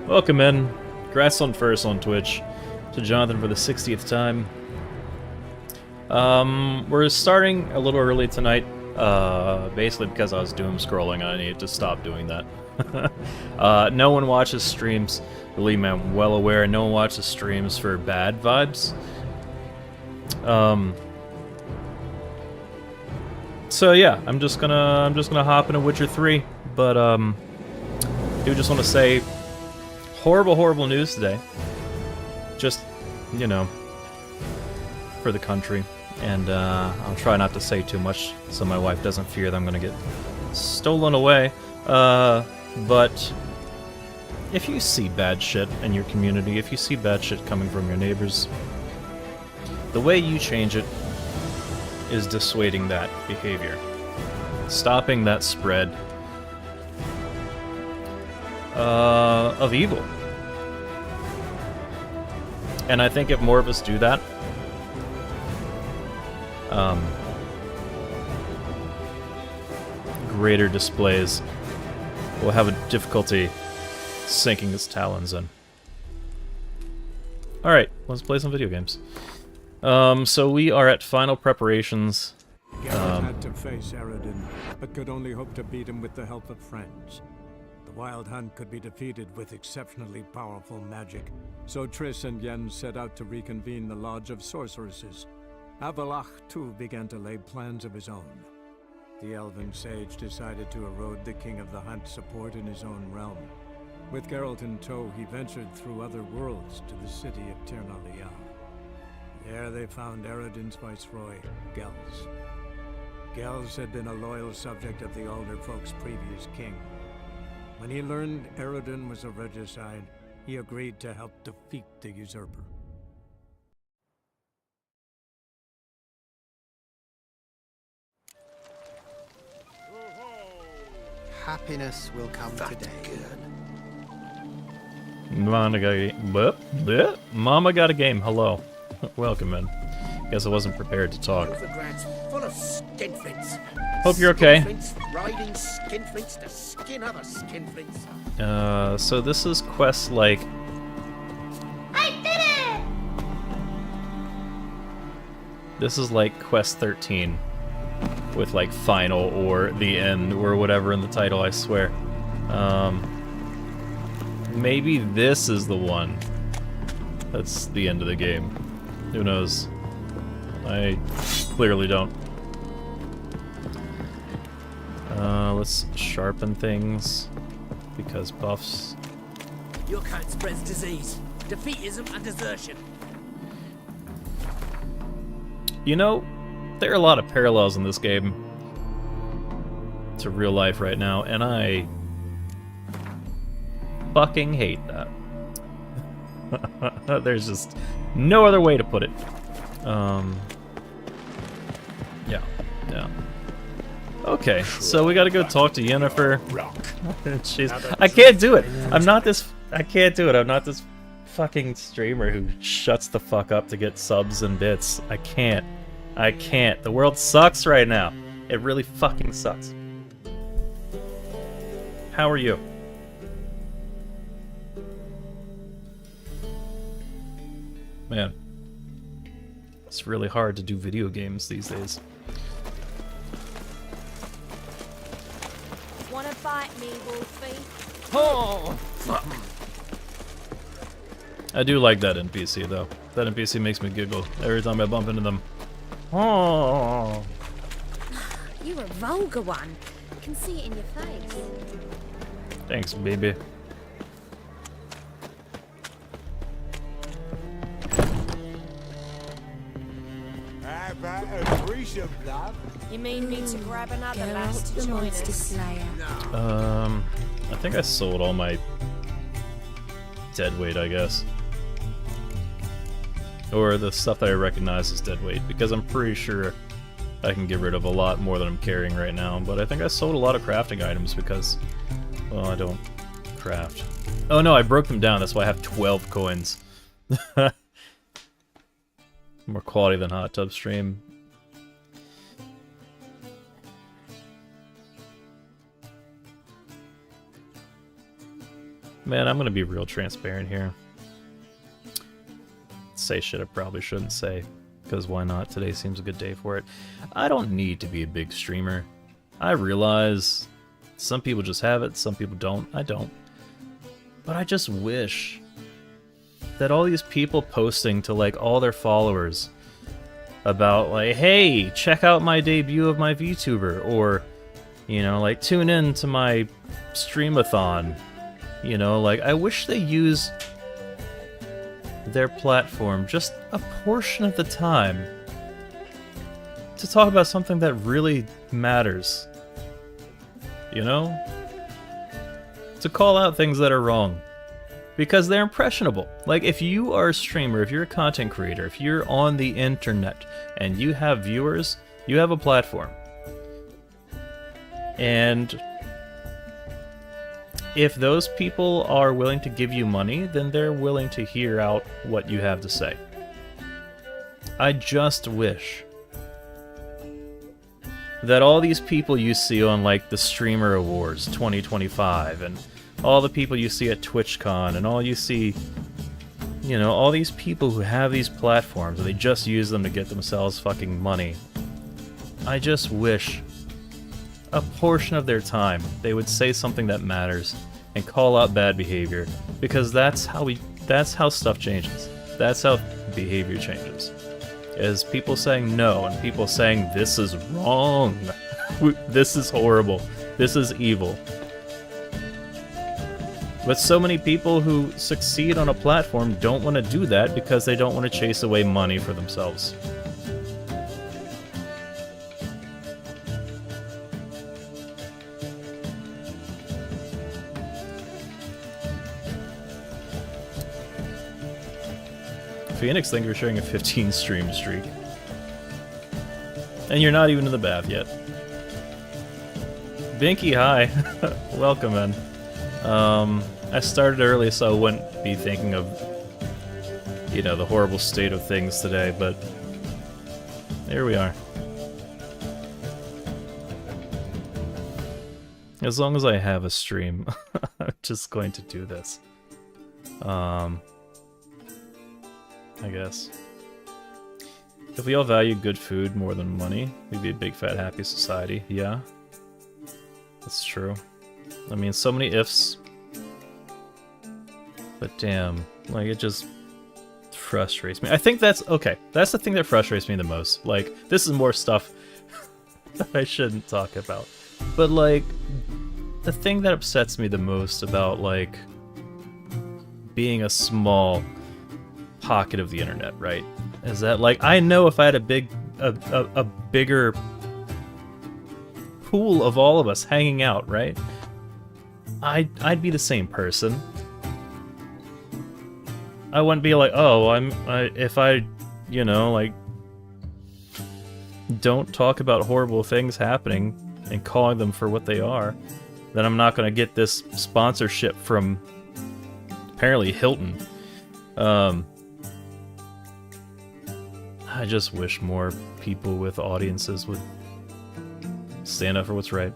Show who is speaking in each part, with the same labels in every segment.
Speaker 1: Welcome in, Grassland First on Twitch, to Jonathan for the 60th time. We're starting a little early tonight, basically because I was doom scrolling and I needed to stop doing that. No one watches streams, believe me, I'm well aware, no one watches streams for bad vibes. So yeah, I'm just gonna hop into Witcher 3, but I do just want to say, horrible news today. Just, you know, for the country. And I'll try not to say too much so my wife doesn't fear that I'm gonna get stolen away. But if you see bad shit in your community, if you see bad shit coming from your neighbors, the way you change it is dissuading that behavior. Stopping that spread of evil. And I think if more of us do that, greater displays will have a difficulty sinking its talons in. Alright, let's play some video games. So we are at final preparations.
Speaker 2: Geralt had to face Eredin, but could only hope to beat him with the help of friends. The Wild Hunt could be defeated with exceptionally powerful magic, so Triss and Yen set out to reconvene the Lodge of Sorceresses. Avallac'h, too, began to lay plans of his own. The elven sage decided to erode the King of the Hunt's support in his own realm. With Geralt in tow, he ventured through other worlds to the city of Tir na Lial. There they found Eredin's viceroy, Gels. Gels had been a loyal subject of the Alder folk's previous king. When he learned Eredin was a regicide, he agreed to help defeat the usurper.
Speaker 3: Happiness will come today.
Speaker 1: Mama got a game. Hello. Welcome in. Guess I wasn't prepared to talk.
Speaker 4: Full of skinflints.
Speaker 1: Hope you're okay.
Speaker 4: Riding skinflints to skin other skinflints.
Speaker 1: So this is quest like...
Speaker 5: I did it!
Speaker 1: This is like quest 13. With like final or the end or whatever in the title, I swear. Maybe this is the one. That's the end of the game. Who knows? I clearly don't. Let's sharpen things. Because buffs.
Speaker 6: Your kind spreads disease, defeatism, and desertion.
Speaker 1: You know, there are a lot of parallels in this game to real life right now, and I fucking hate that. There's just no other way to put it. Yeah. Okay, so we gotta go talk to Yennefer. Jeez, I can't do it. I can't do it. I'm not this fucking streamer who shuts the fuck up to get subs and bits. I can't. The world sucks right now. It really fucking sucks. How are you? Man, it's really hard to do video games these days.
Speaker 5: Wanna bite me, Wolfie?
Speaker 1: Oh, fuck. I do like that NPC though. That NPC makes me giggle every time I bump into them. Oh.
Speaker 5: You're a vulgar one. I can see it in your face.
Speaker 1: Thanks, baby.
Speaker 4: How about a threesome, love?
Speaker 5: You mean me to grab another lass
Speaker 7: Geralt
Speaker 5: to
Speaker 7: the
Speaker 5: join
Speaker 7: Monster
Speaker 5: us?
Speaker 7: Slayer.
Speaker 1: I think I sold all my dead weight, I guess. Or the stuff that I recognize as dead weight, because I'm pretty sure I can get rid of a lot more than I'm carrying right now. But I think I sold a lot of crafting items because, well, I don't craft. Oh no, I broke them down, that's why I have 12 coins. More quality than Hot Tub Stream. Man, I'm gonna be real transparent here. Say shit I probably shouldn't say, because why not? Today seems a good day for it. I don't need to be a big streamer. I realize some people just have it, some people don't. I don't. But I just wish that all these people posting to like all their followers about like, hey, check out my debut of my VTuber, or, you know, like, tune in to my streamathon. You know, like, I wish they use their platform just a portion of the time to talk about something that really matters. You know? To call out things that are wrong. Because they're impressionable. Like, if you are a streamer, if you're a content creator, if you're on the internet and you have viewers, you have a platform. And if those people are willing to give you money, then they're willing to hear out what you have to say. I just wish that all these people you see on, like, the Streamer Awards 2025, and all the people you see at TwitchCon, and all you see, you know, all these people who have these platforms, and they just use them to get themselves fucking money. I just wish a portion of their time they would say something that matters and call out bad behavior, because that's how stuff changes. That's how behavior changes. Is people saying no and people saying this is wrong. This is horrible. This is evil. But so many people who succeed on a platform don't want to do that because they don't want to chase away money for themselves. Phoenix, thank you for sharing a 15 stream streak. And you're not even in the bath yet. Binky, hi. Welcome in. I started early so I wouldn't be thinking of, you know, the horrible state of things today, but here we are. As long as I have a stream, I'm just going to do this. I guess. If we all value good food more than money, we'd be a big, fat, happy society. Yeah. That's true. I mean, so many ifs. But damn, like, it just frustrates me. I think that's, okay, that's the thing that frustrates me the most. Like, this is more stuff that I shouldn't talk about. But, like, the thing that upsets me the most about, like, being a small pocket of the internet, right, is that, like, I know if I had a bigger pool of all of us hanging out, right, I'd be the same person. I wouldn't be like, oh, if I, you know, like, don't talk about horrible things happening and calling them for what they are, then I'm not gonna get this sponsorship from apparently Hilton. I just wish more people with audiences would stand up for what's right.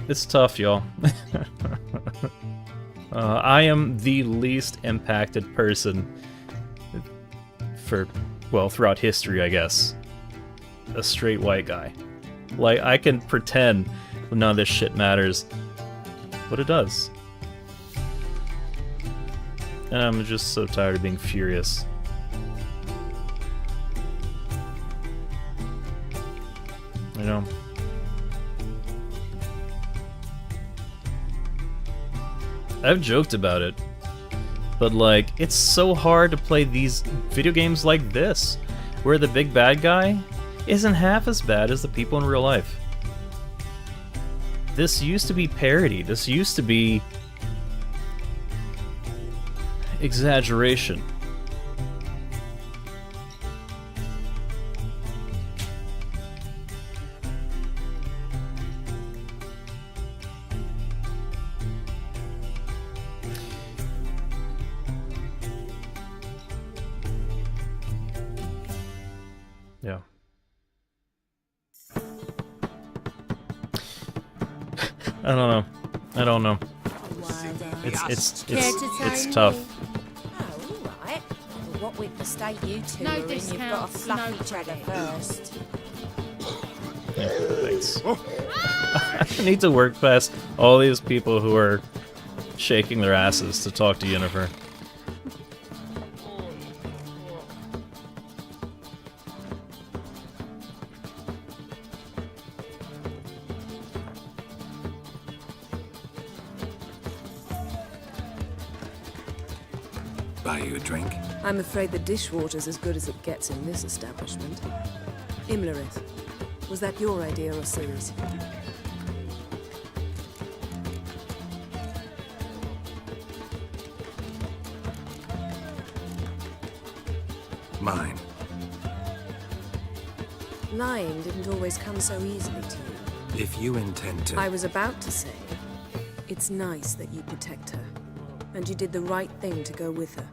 Speaker 1: It's tough, y'all. I am the least impacted person for, well, throughout history, I guess. A straight white guy. Like, I can pretend none of this shit matters, but it does. And I'm just so tired of being furious. You know? I've joked about it, but, like, it's so hard to play these video games like this, where the big bad guy isn't half as bad as the people in real life. This used to be parody. This used to be exaggeration. I don't know. I don't know. It's tough.
Speaker 5: Oh, alright. Well, what with the state you two
Speaker 7: No
Speaker 5: are in, you've got to
Speaker 7: discounts,
Speaker 5: fluff
Speaker 7: no
Speaker 5: each other
Speaker 7: credit.
Speaker 5: first.
Speaker 1: Yeah, thanks. I need to work past all these people who are shaking their asses to talk to Yennefer.
Speaker 8: Buy you a drink?
Speaker 9: I'm afraid the dishwater's as good as it gets in this establishment. Imlerith, was that your idea or Ciri's?
Speaker 8: Mine.
Speaker 9: Lying didn't always come so easily to you.
Speaker 8: If you intend to...
Speaker 9: I was about to say, it's nice that you protect her. And you did the right thing to go with her.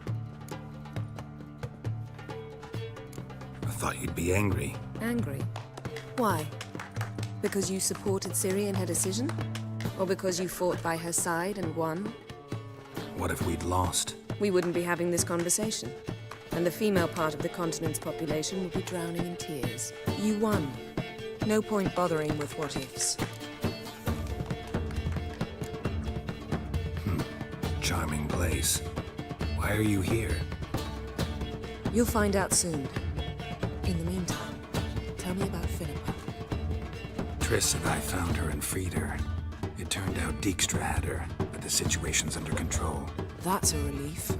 Speaker 8: I thought you'd be angry.
Speaker 9: Angry? Why? Because you supported Ciri in her decision? Or because you fought by her side and won?
Speaker 8: What if we'd lost?
Speaker 9: We wouldn't be having this conversation. And the female part of the continent's population would be drowning in tears. You won. No point bothering with what-ifs.
Speaker 8: Charming place. Why are you here?
Speaker 9: You'll find out soon. In the meantime, tell me about Philippa.
Speaker 8: Triss and I found her and freed her. It turned out Dijkstra had her, but the situation's under control.
Speaker 9: That's a relief.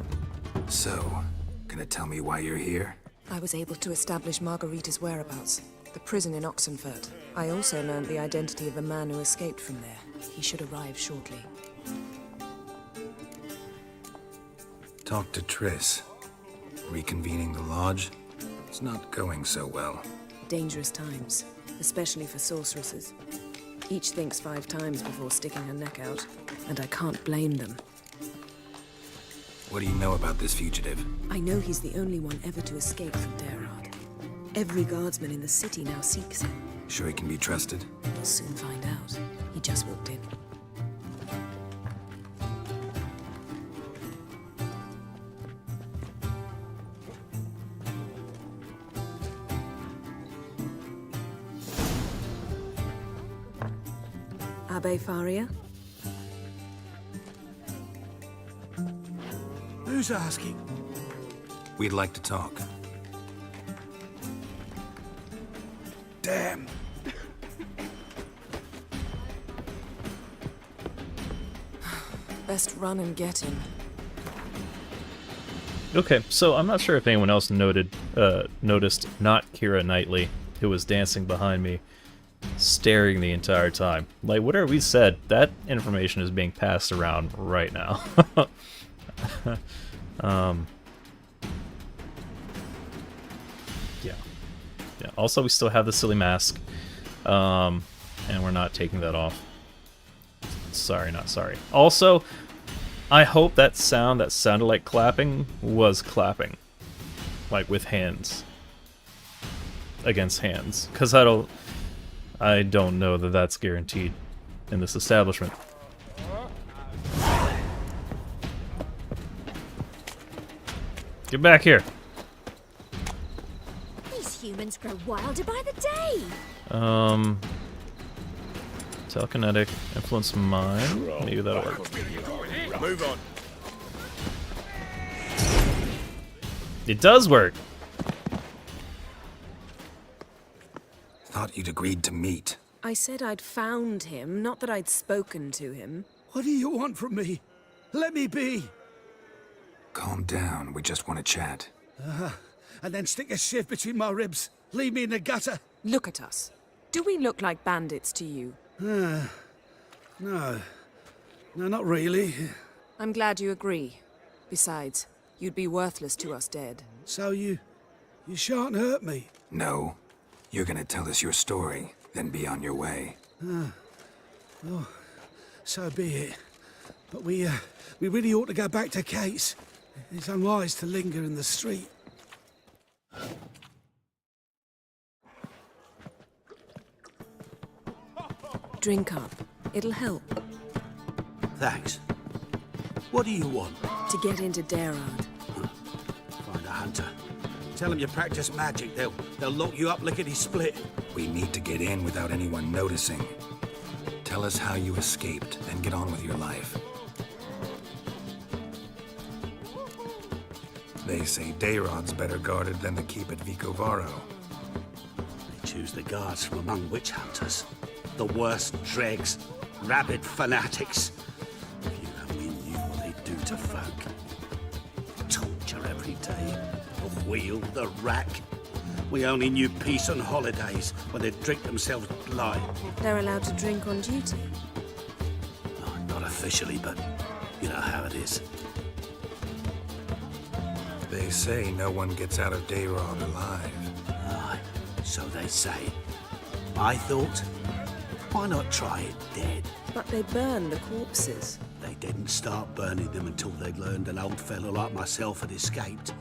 Speaker 8: So, gonna tell me why you're here?
Speaker 9: I was able to establish Margarita's whereabouts. The prison in Oxenfurt. I also learned the identity of the man who escaped from there. He should arrive shortly.
Speaker 8: Talk to Triss. Reconvening the lodge? It's not going so well.
Speaker 9: Dangerous times, especially for sorceresses. Each thinks 5 times before sticking her neck out, and I can't blame them.
Speaker 8: What do you know about this fugitive?
Speaker 9: I know he's the only one ever to escape from Derard. Every guardsman in the city now seeks him.
Speaker 8: Sure he can be trusted?
Speaker 9: We'll soon find out. He just walked in. Abbe Faria?
Speaker 10: Who's asking?
Speaker 8: We'd like to talk.
Speaker 10: Damn.
Speaker 9: Best run and get him.
Speaker 1: Okay, so I'm not sure if anyone else noticed not Keira Knightley, who was dancing behind me, staring the entire time. Like, whatever we said, that information is being passed around right now. Yeah. Also, we still have the silly mask, and we're not taking that off. Sorry, not sorry. Also, I hope that sound that sounded like clapping was clapping, like with hands against hands, because I don't know that that's guaranteed in this establishment. Get back here.
Speaker 5: These humans grow wilder by the day.
Speaker 1: Telekinetic, influence mind. Maybe that'll work.
Speaker 4: Move on.
Speaker 1: It does work.
Speaker 8: Thought you'd agreed to meet.
Speaker 9: I said I'd found him, not that I'd spoken to him.
Speaker 10: What do you want from me? Let me be.
Speaker 8: Calm down, we just want to chat.
Speaker 10: And then stick a shiv between my ribs. Leave me in the gutter.
Speaker 9: Look at us. Do we look like bandits to you?
Speaker 10: No. No, not really.
Speaker 9: I'm glad you agree. Besides, you'd be worthless to us dead.
Speaker 10: So you shan't hurt me.
Speaker 8: No. You're gonna tell us your story, then be on your way.
Speaker 10: Oh, so be it. But we really ought to go back to Kate's. It's unwise to linger in the street.
Speaker 9: Drink up. It'll help.
Speaker 10: Thanks. What do you want?
Speaker 9: To get into Daerad.
Speaker 10: Find a hunter. Tell them you practice magic. They'll lock you up lickety-split.
Speaker 8: We need to get in without anyone noticing. Tell us how you escaped, then get on with your life. They say Daerad's better guarded than the keep at Vicovaro.
Speaker 10: They choose the guards from among witch hunters. The worst dregs, rabid fanatics. If you only knew what they do to folk. Torture every day. The wheel, the rack. We only knew peace on holidays when they'd drink themselves blind.
Speaker 9: They're allowed to drink on duty.
Speaker 10: Oh, not officially, but you know how it is.
Speaker 8: They say no one gets out of Daerad alive.
Speaker 10: Aye, so they say. I thought, why not try it dead?
Speaker 9: But they burn the corpses.
Speaker 10: They didn't start burning them until they'd learned an old fellow like myself had escaped.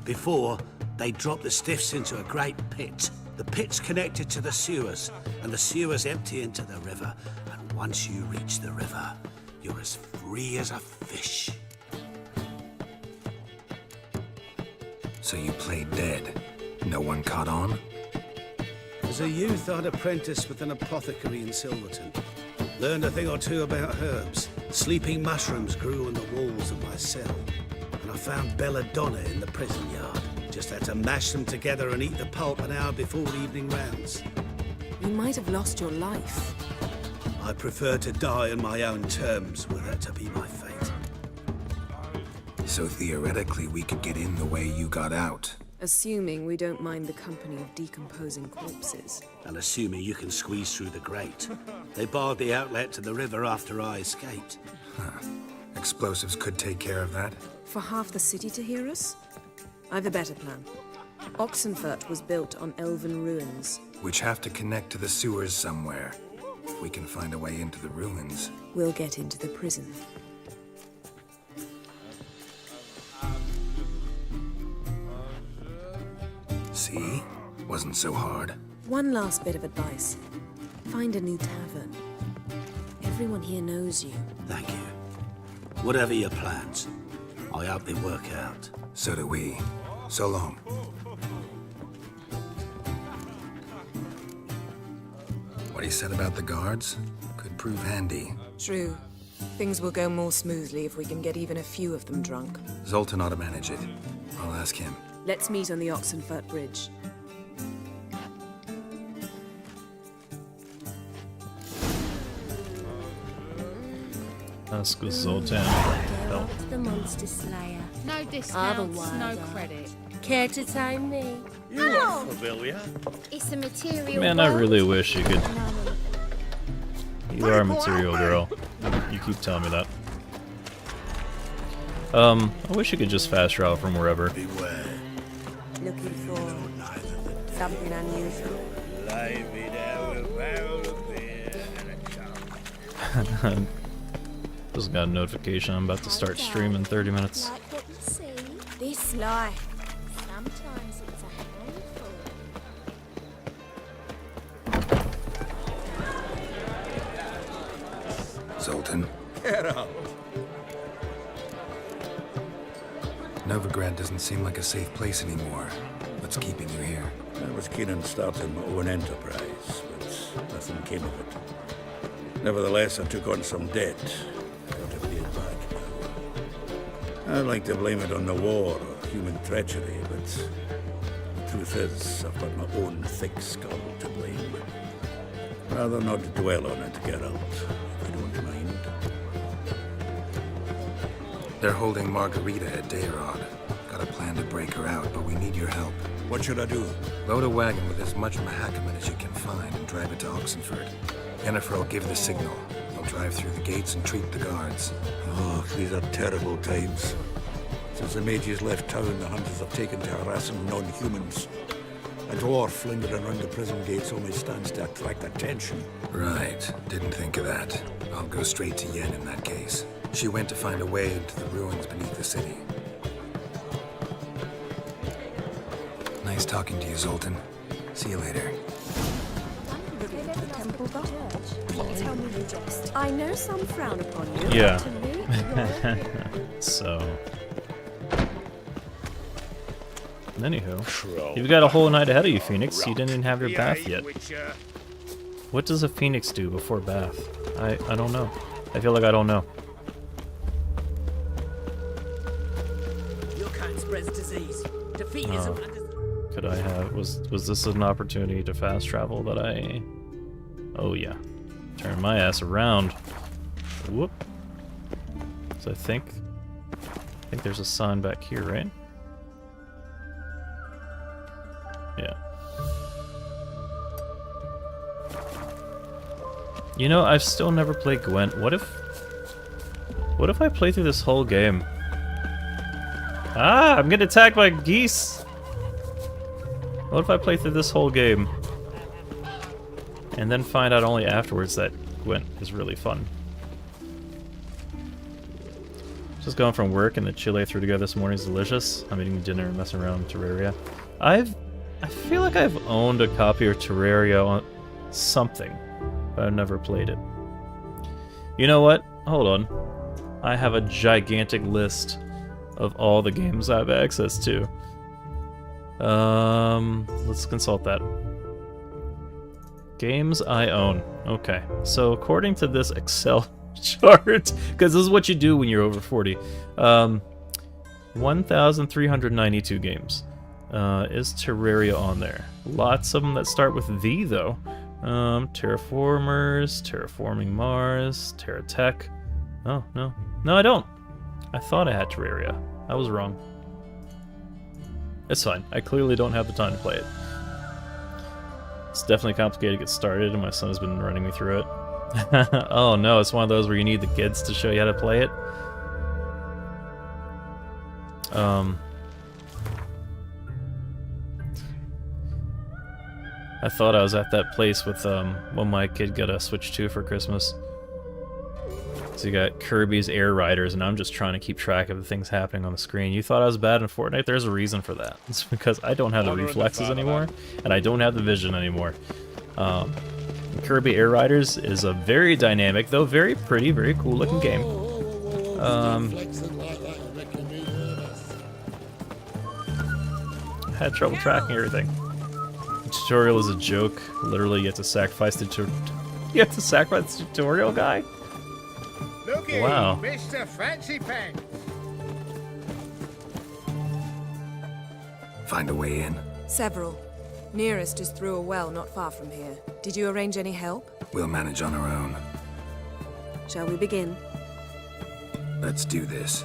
Speaker 10: Before, they dropped the stiffs into a great pit. The pit's connected to the sewers, and the sewers empty into the river. And once you reach the river, you're as free as a fish.
Speaker 8: So you played dead. No one caught on?
Speaker 10: As a youth, I'd apprenticed with an apothecary in Silverton. Learned a thing or two about herbs. Sleeping mushrooms grew on the walls of my cell. And I found belladonna in the prison yard. Just had to mash them together and eat the pulp an hour before evening rounds.
Speaker 9: You might have lost your life.
Speaker 10: I prefer to die on my own terms, were that to be my fate.
Speaker 8: So theoretically, we could get in the way you got out.
Speaker 9: Assuming we don't mind the company of decomposing corpses.
Speaker 10: And assuming you can squeeze through the grate. They barred the outlet to the river after I escaped.
Speaker 8: Explosives could take care of that.
Speaker 9: For half the city to hear us? I've a better plan. Oxenfurt was built on elven ruins.
Speaker 8: Which have to connect to the sewers somewhere. If we can find a way into the ruins.
Speaker 9: We'll get into the prison.
Speaker 8: See? Wasn't so hard.
Speaker 9: One last bit of advice. Find a new tavern. Everyone here knows you.
Speaker 10: Thank you. Whatever your plans, I hope they work out.
Speaker 8: So do we. So long. What he said about the guards could prove handy.
Speaker 9: True. Things will go more smoothly if we can get even a few of them drunk.
Speaker 8: Zoltan ought to manage it. I'll ask him.
Speaker 9: Let's meet on the Oxenfurt Bridge.
Speaker 1: Ask Zoltan. Help.
Speaker 5: Geralt the Monster Slayer.
Speaker 7: No discounts,
Speaker 5: Otherwise,
Speaker 7: no credit.
Speaker 5: Care to tame me? It's a material
Speaker 1: Man, I
Speaker 5: world.
Speaker 1: really wish you could. You are a material girl. You keep telling me that. I wish you could just fast travel from wherever.
Speaker 10: Beware.
Speaker 5: Looking for something unusual.
Speaker 1: Just got a notification I'm about to start stream in 30 minutes.
Speaker 5: Like what you see? This life. Sometimes it's a handful.
Speaker 8: Zoltan. Novigrad doesn't seem like a safe place anymore. What's keeping you here?
Speaker 11: I was keen on starting my own enterprise, but nothing came of it. Nevertheless, I took on some debt. Got to pay it back now. I'd like to blame it on the war or human treachery, but the truth is, I've got my own thick skull to blame. Rather not dwell on it, Geralt, if you don't mind.
Speaker 8: They're holding Margarita at Daerad. Got a plan to break her out, but we need your help.
Speaker 11: What should I do?
Speaker 8: Load a wagon with as much Mahakaman as you can find and drive it to Oxenfurt. Yennefer will give the signal. They'll drive through the gates and treat the guards.
Speaker 11: Oh, these are terrible times. Since the mages left town, the hunters have taken to harassing non-humans. A dwarf lingering around the prison gates only stands to attract attention.
Speaker 8: Right. Didn't think of that. I'll go straight to Yen in that case. She went to find a way into the ruins beneath the city. Nice talking to you, Zoltan. See you later.
Speaker 5: simple god. You tell me you jest. I know some frown upon you.
Speaker 1: Yeah.
Speaker 5: To me, you're a hero.
Speaker 1: So. Anywho, you've got a whole night ahead of you, Phoenix. You didn't even have your bath yet. What does a Phoenix do before bath? I don't know. I feel like I don't know.
Speaker 6: Your kind spreads disease. Defeatism
Speaker 1: Could I have... Was this an opportunity to fast travel that I... Oh yeah. Turn my ass around. Whoop. So I think there's a sign back here, right? Yeah. You know, I've still never played Gwent. What if I play through this whole game? Ah, I'm getting attacked by geese! What if I play through this whole game and then find out only afterwards that Gwent is really fun? Just going from work and the chili I threw together this morning is delicious. I'm eating dinner and messing around with Terraria. I feel like I've owned a copy of Terraria on something, but I've never played it. You know what? Hold on. I have a gigantic list of all the games I have access to. Let's consult that. Games I own. Okay, so according to this Excel chart, because this is what you do when you're over 40, 1,392 games. Is Terraria on there? Lots of them that start with V, though. Terraformers, Terraforming Mars, TerraTech. Oh, no. No, I don't. I thought I had Terraria. I was wrong. It's fine. I clearly don't have the time to play it. It's definitely complicated to get started, and my son has been running me through it. Oh no, it's one of those where you need the kids to show you how to play it. I thought I was at that place with when my kid got a Switch 2 for Christmas. So you got Kirby's Air Riders, and I'm just trying to keep track of the things happening on the screen. You thought I was bad in Fortnite? There's a reason for that. It's because I don't have the reflexes anymore, and I don't have the vision anymore. Kirby Air Riders is a very dynamic, though very pretty, very cool looking game. I had trouble tracking everything. The tutorial is a joke. Literally, you have to sacrifice the tutorial guy?
Speaker 4: Looky,
Speaker 1: Wow.
Speaker 4: Mr. Fancy Pants.
Speaker 8: Find a way in.
Speaker 9: Several. Nearest is through a well not far from here. Did you arrange any help?
Speaker 8: We'll manage on our own.
Speaker 9: Shall we begin?
Speaker 8: Let's do this.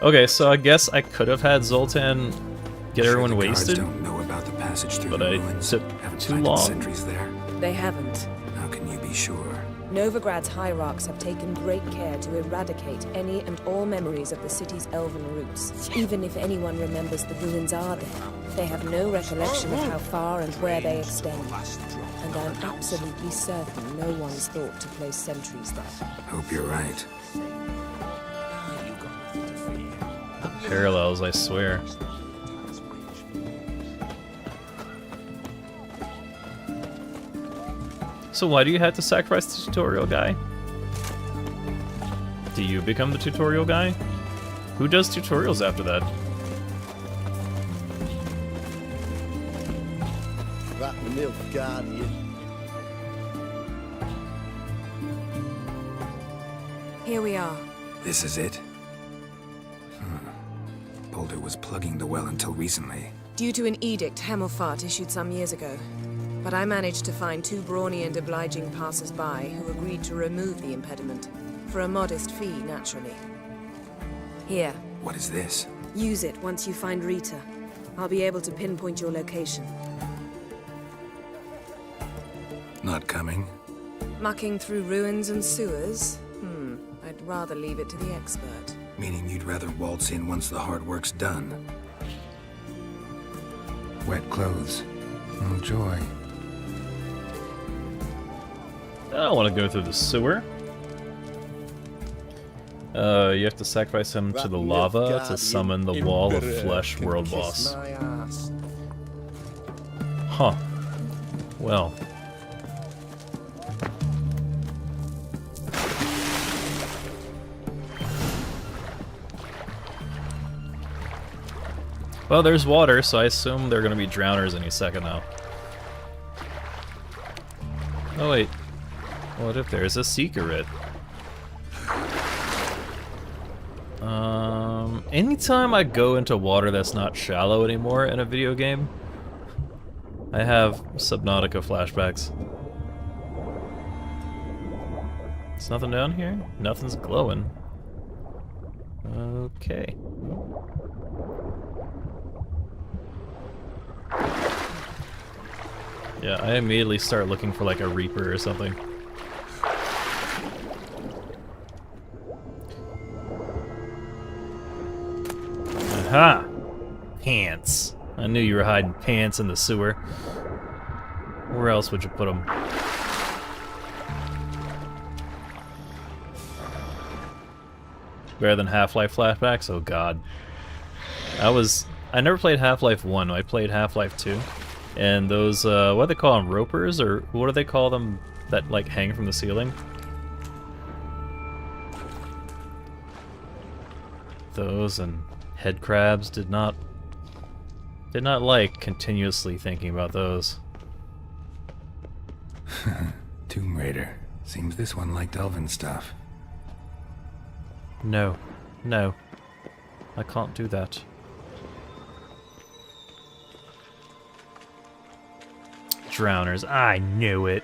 Speaker 1: Okay, so I guess I could have had Zoltan get everyone
Speaker 8: The guards
Speaker 1: wasted,
Speaker 8: don't know about the passage through
Speaker 1: but
Speaker 8: the
Speaker 1: I
Speaker 8: ruins.
Speaker 1: took
Speaker 8: Haven't
Speaker 1: too
Speaker 8: planted
Speaker 1: long.
Speaker 8: sentries there.
Speaker 9: They haven't.
Speaker 8: How can you be sure?
Speaker 9: Novigrad's hierarchs have taken great care to eradicate any and all memories of the city's elven roots. Even if anyone remembers the ruins are there, they have no recollection of how far and where they extend. And I'm absolutely certain no one's thought to place sentries there.
Speaker 8: Hope you're right.
Speaker 1: Parallels, I swear. So why do you have to sacrifice the tutorial guy? Do you become the tutorial guy? Who does tutorials after that?
Speaker 4: That milk guardian.
Speaker 9: Here we are.
Speaker 8: This is it? Boulder was plugging the well until recently.
Speaker 9: Due to an edict Hemelfart issued some years ago. But I managed to find two brawny and obliging passers-by who agreed to remove the impediment. For a modest fee, naturally. Here,
Speaker 8: What is this?
Speaker 9: use it once you find Rita. I'll be able to pinpoint your location.
Speaker 8: Not coming?
Speaker 9: Mucking through ruins and sewers? I'd rather leave it to the expert.
Speaker 8: Meaning you'd rather waltz in once the hard work's done. Wet clothes. Oh, joy.
Speaker 1: I don't want to go through the sewer. You have to sacrifice him to the lava to summon the Wall of Flesh world boss. Huh. Well. Well, there's water, so I assume they're gonna be drowners any second now. Oh wait. What if there's a secret? Anytime I go into water that's not shallow anymore in a video game, I have Subnautica flashbacks. There's nothing down here? Nothing's glowing. Okay. Yeah, I immediately start looking for like a Reaper or something. Aha! Pants. I knew you were hiding pants in the sewer. Where else would you put them? Better than Half-Life flashbacks? Oh god. I never played Half-Life 1, I played Half-Life 2. And those, what do they call them? Ropers? Or what do they call them that, like, hang from the ceiling? Those and head crabs did not like continuously thinking about those.
Speaker 8: Tomb Raider. Seems this one liked elven stuff.
Speaker 1: No. No. I can't do that. Drowners. I knew it.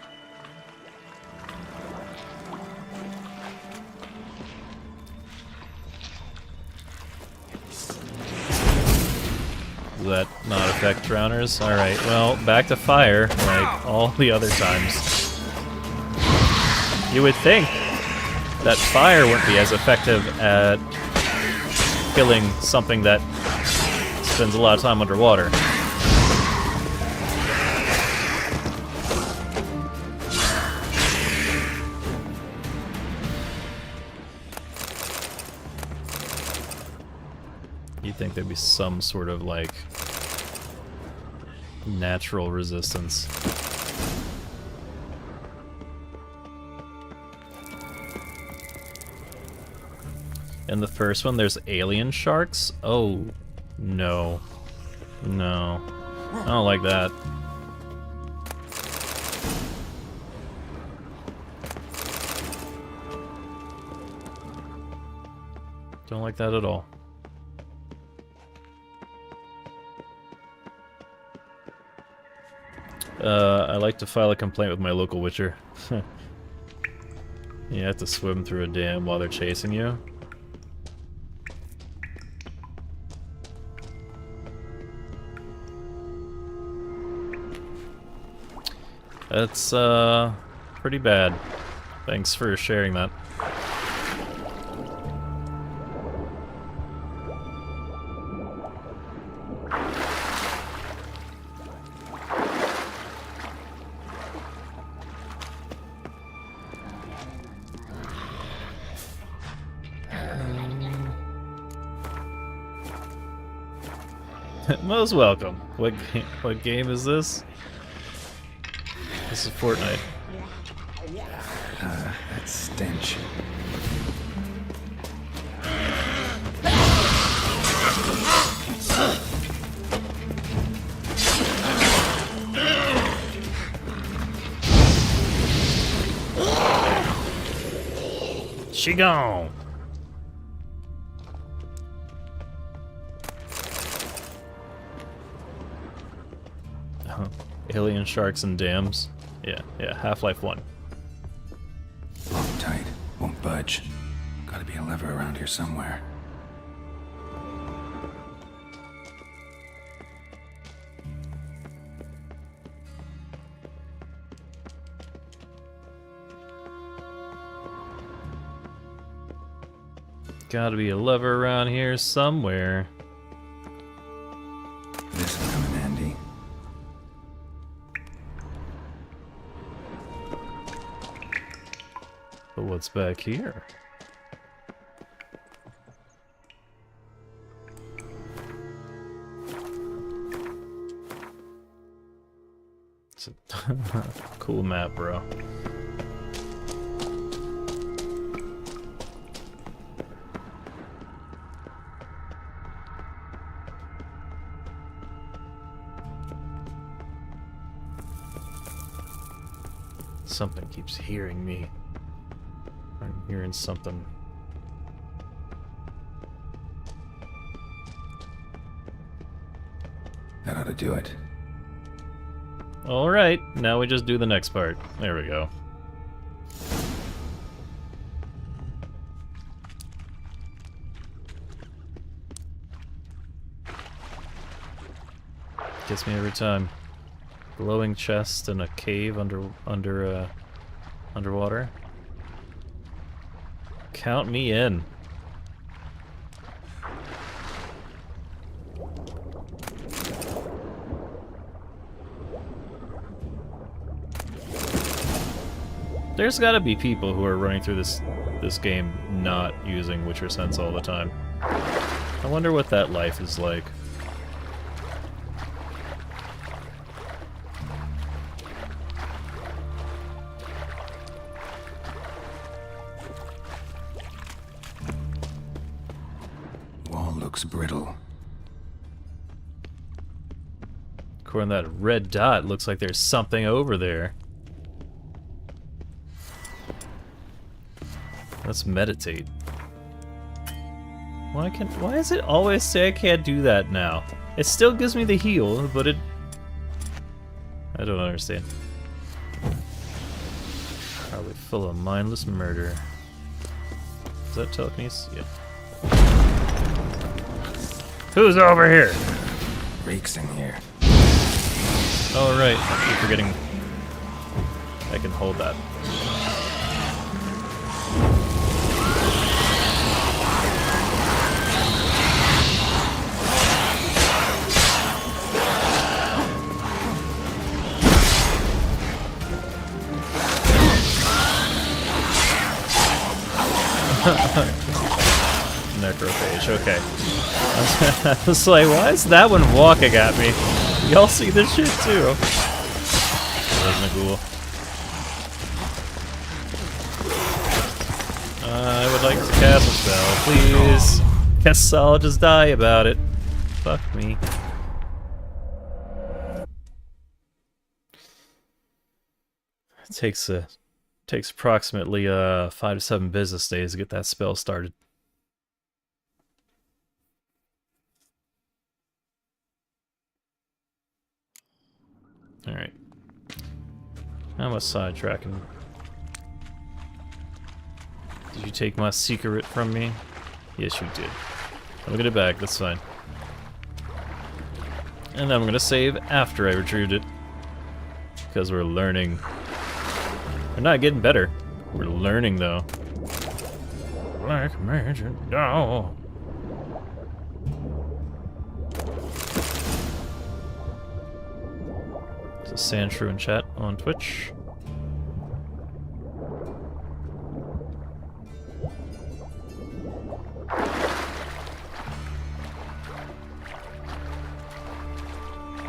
Speaker 1: Does that not affect drowners? Alright, well, back to fire, like all the other times. You would think that fire wouldn't be as effective at killing something that spends a lot of time underwater. You'd think there'd be some sort of, like, natural resistance. In the first one, there's alien sharks? Oh, no. No. I don't like that. Don't like that at all. I like to file a complaint with my local witcher. You have to swim through a dam while they're chasing you. That's, pretty bad. Thanks for sharing that. Most welcome. What game is this? This is Fortnite.
Speaker 8: That stench.
Speaker 1: She gone. Alien sharks and dams. Yeah, Half-Life 1.
Speaker 8: Lock tight. Won't budge. Gotta be a lever around here somewhere.
Speaker 1: Gotta be a lever around here somewhere.
Speaker 8: This'll come in handy.
Speaker 1: But what's back here? Cool map, bro. Something keeps hearing me. I'm hearing something.
Speaker 8: That ought to do it.
Speaker 1: Alright, now we just do the next part. There we go. Gets me every time. Glowing chest in a cave underwater. Count me in. There's gotta be people who are running through this game not using Witcher Sense all the time. I wonder what that life is like.
Speaker 8: Wall looks brittle.
Speaker 1: According to that red dot, looks like there's something over there. Let's meditate. Why does it always say I can't do that now? It still gives me the heal, but it... I don't understand. Probably full of mindless murder. Is that telekinesis? Yep. Who's over here?
Speaker 8: Reeks in here.
Speaker 1: Oh right, I keep forgetting I can hold that. Necrophage, okay. I was like, why is that one walking at me? Y'all see this shit too? There's Nagul. I would like to cast a spell, please. Guess I'll just die about it. Fuck me. It takes approximately 5 to 7 business days to get that spell started. Alright. I'm a sidetracking. Did you take my secret from me? Yes, you did. I'll get it back, that's fine. And I'm gonna save after I retrieved it. Because we're learning. We're not getting better. We're learning, though. Black magic doll. It's a Sandshrew in chat on Twitch.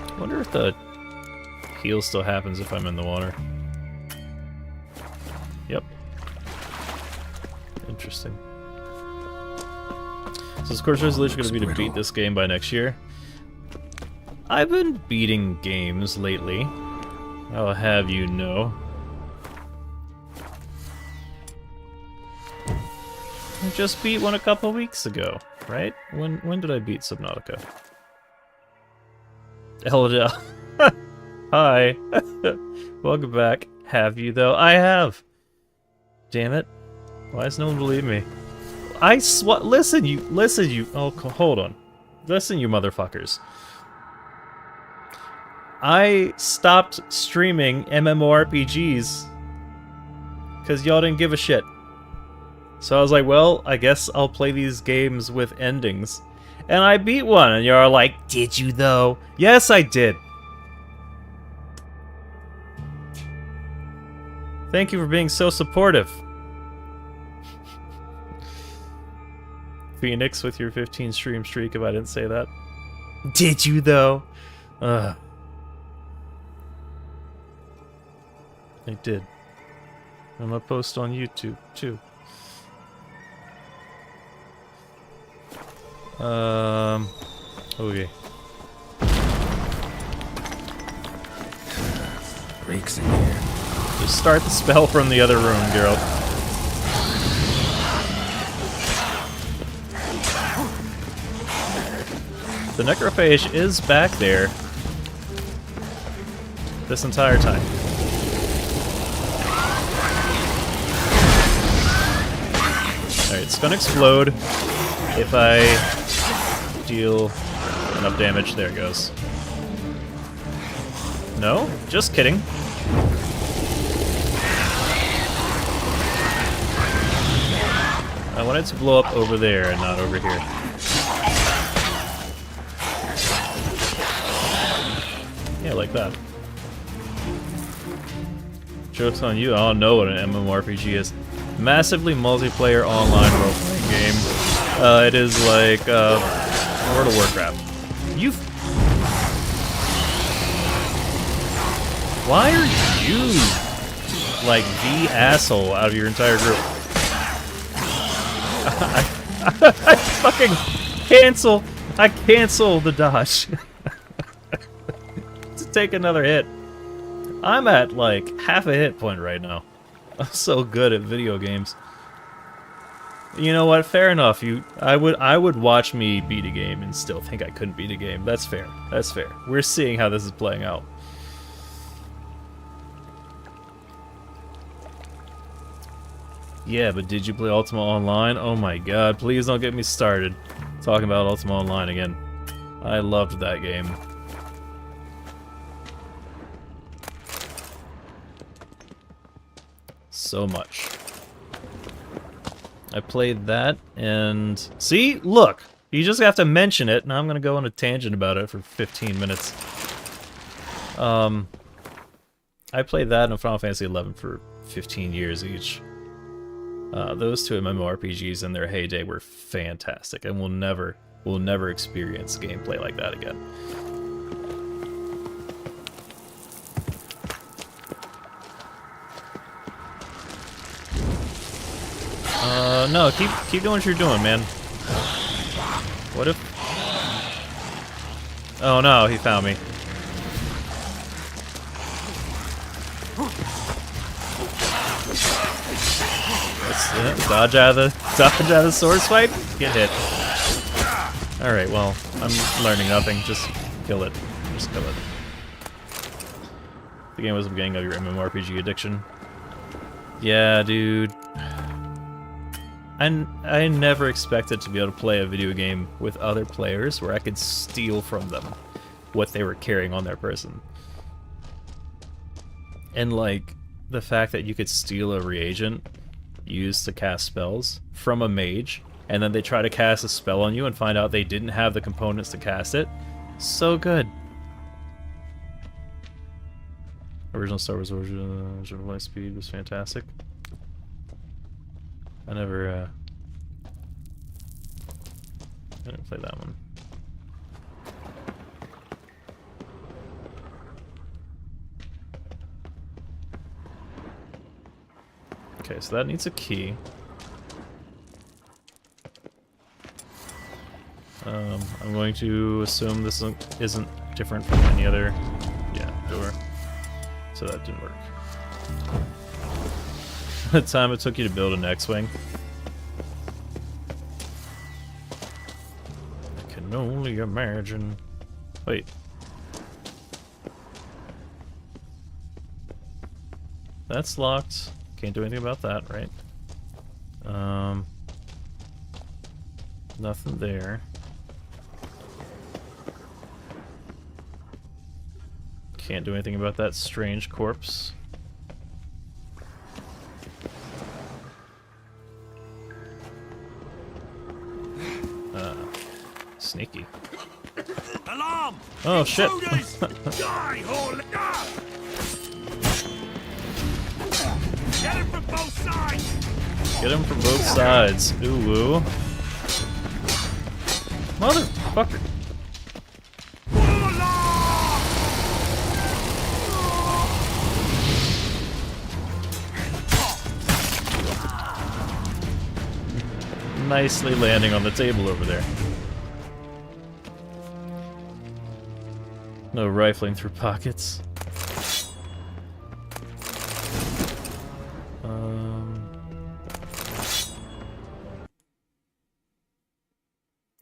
Speaker 1: I wonder if the heal still happens if I'm in the water. Yep. Interesting. So this course resolution is going to be to beat this game by next year. I've been beating games lately. I'll have you know. I just beat one a couple weeks ago, right? When did I beat Subnautica? Eldel. Hi. Welcome back. Have you though? I have. Damn it. Why does no one believe me? Listen, you. Oh, hold on. Listen, you motherfuckers. I stopped streaming MMORPGs because y'all didn't give a shit. So I was like, well, I guess I'll play these games with endings. And I beat one, and you're like, did you though? Yes, I did. Thank you for being so supportive. Phoenix with your 15 stream streak if I didn't say that. Did you though? I did. I'm gonna post on YouTube too. Okay.
Speaker 8: Reeks in here.
Speaker 1: Just start the spell from the other room, Geralt. The necrophage is back there this entire time. Alright, it's gonna explode if I deal enough damage. There it goes. No? Just kidding. I want it to blow up over there and not over here. Yeah, like that. Joke's on you, I don't know what an MMORPG is. Massively multiplayer online role-playing game. It is like World of Warcraft. Why are you like the asshole out of your entire group? I fucking cancel. I cancel the dodge to take another hit. I'm at like half a hit point right now. I'm so good at video games. You know what? Fair enough. I would watch me beat a game and still think I couldn't beat a game. That's fair. That's fair. We're seeing how this is playing out. Yeah, but did you play Ultima Online? Oh my god, please don't get me started talking about Ultima Online again. I loved that game. So much. I played that, and... See? Look! You just have to mention it, and I'm gonna go on a tangent about it for 15 minutes. I played that and Final Fantasy XI for 15 years each. Those two MMORPGs in their heyday were fantastic, and we'll never experience gameplay like that again. No, keep doing what you're doing, man. What if... Oh no, he found me. Dodge out of the sword swipe? Get hit. Alright, well, I'm learning nothing. Just kill it. Just kill it. The game was the beginning of your MMORPG addiction. Yeah, dude. I never expected to be able to play a video game with other players where I could steal from them what they were carrying on their person. And like, the fact that you could steal a reagent used to cast spells from a mage, and then they try to cast a spell on you and find out they didn't have the components to cast it. So original Star Wars original Lightspeed was fantastic. I didn't play that one. Okay, so that needs a key. I'm going to assume this isn't different from any other, door. So that didn't work. The time it took you to build an X-Wing. I can only imagine. Wait. That's locked. Can't do anything about that, right? Nothing there. Can't do anything about that strange corpse. Sneaky.
Speaker 10: Alarm!
Speaker 1: Oh shit!
Speaker 10: Die, get him from both sides!
Speaker 1: Get him from both sides. Ooh woo. Motherfucker. nicely landing on the table over there. No rifling through pockets.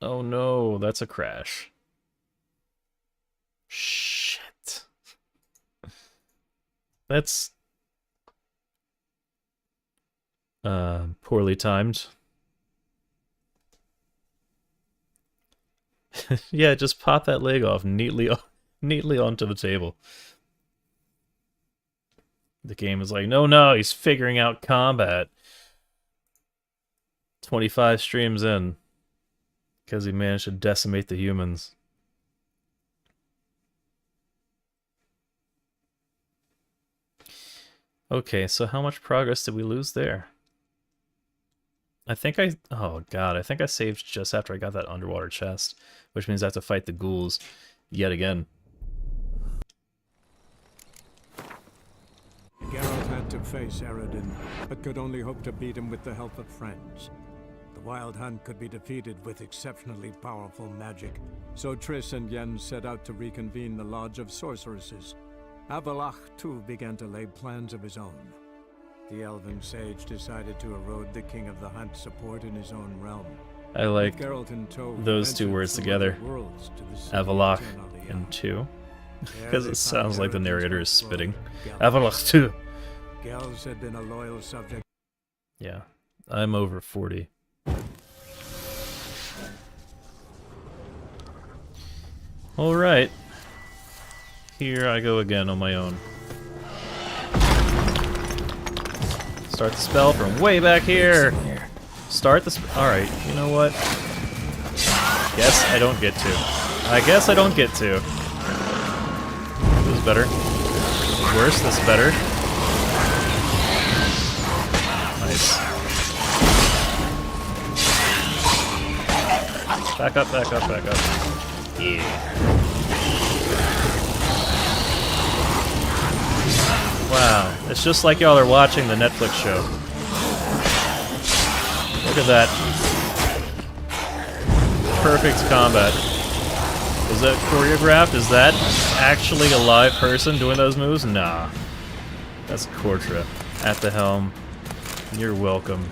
Speaker 1: Oh no, that's a crash. Shit. That's poorly timed. Yeah, just pop that leg off neatly onto the table. The game is like, no, he's figuring out combat. 25 streams in. Because he managed to decimate the humans. Okay, so how much progress did we lose there? Oh god, I think I saved just after I got that underwater chest, which means I have to fight the ghouls yet again.
Speaker 2: Geralt had to face Eredin, but could only hope to beat him with the help of friends. The Wild Hunt could be defeated with exceptionally powerful magic, so Triss and Yen set out to reconvene the Lodge of Sorceresses. Avallac'h too began to lay plans of his own. The elven sage decided to erode the King of the Hunt's support in his own realm.
Speaker 1: I like
Speaker 2: Geralt in tow,
Speaker 1: those two words together, Avallac'h and two, because it sounds like the narrator is spitting. Avallac'h too.
Speaker 2: Gels had been a loyal subject.
Speaker 1: Yeah, I'm over 40. Alright. Here I go again on my own. Start the spell from way back here! Start the alright, you know what? Guess I don't get to. I guess I don't get to. This is better. Worse, this is better. Nice. Back up, back up, back up. Yeah. Wow, it's just like y'all are watching the Netflix show. Look at that. Perfect combat. Was that choreographed? Is that actually a live person doing those moves? Nah. That's Kortra at the helm. You're welcome.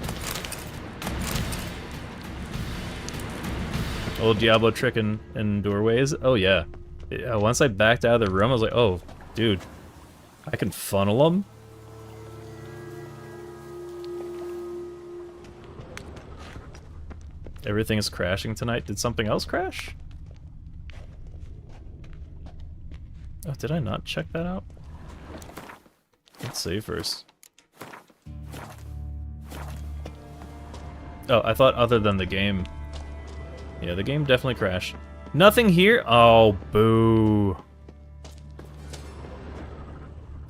Speaker 1: Old Diablo trick in doorways? Oh yeah. Once I backed out of the room, I was like, oh, dude. I can funnel them? Everything is crashing tonight. Did something else crash? Oh, did I not check that out? Let's save first. Oh, I thought other than the game. Yeah, the game definitely crashed. Nothing here? Oh, boo.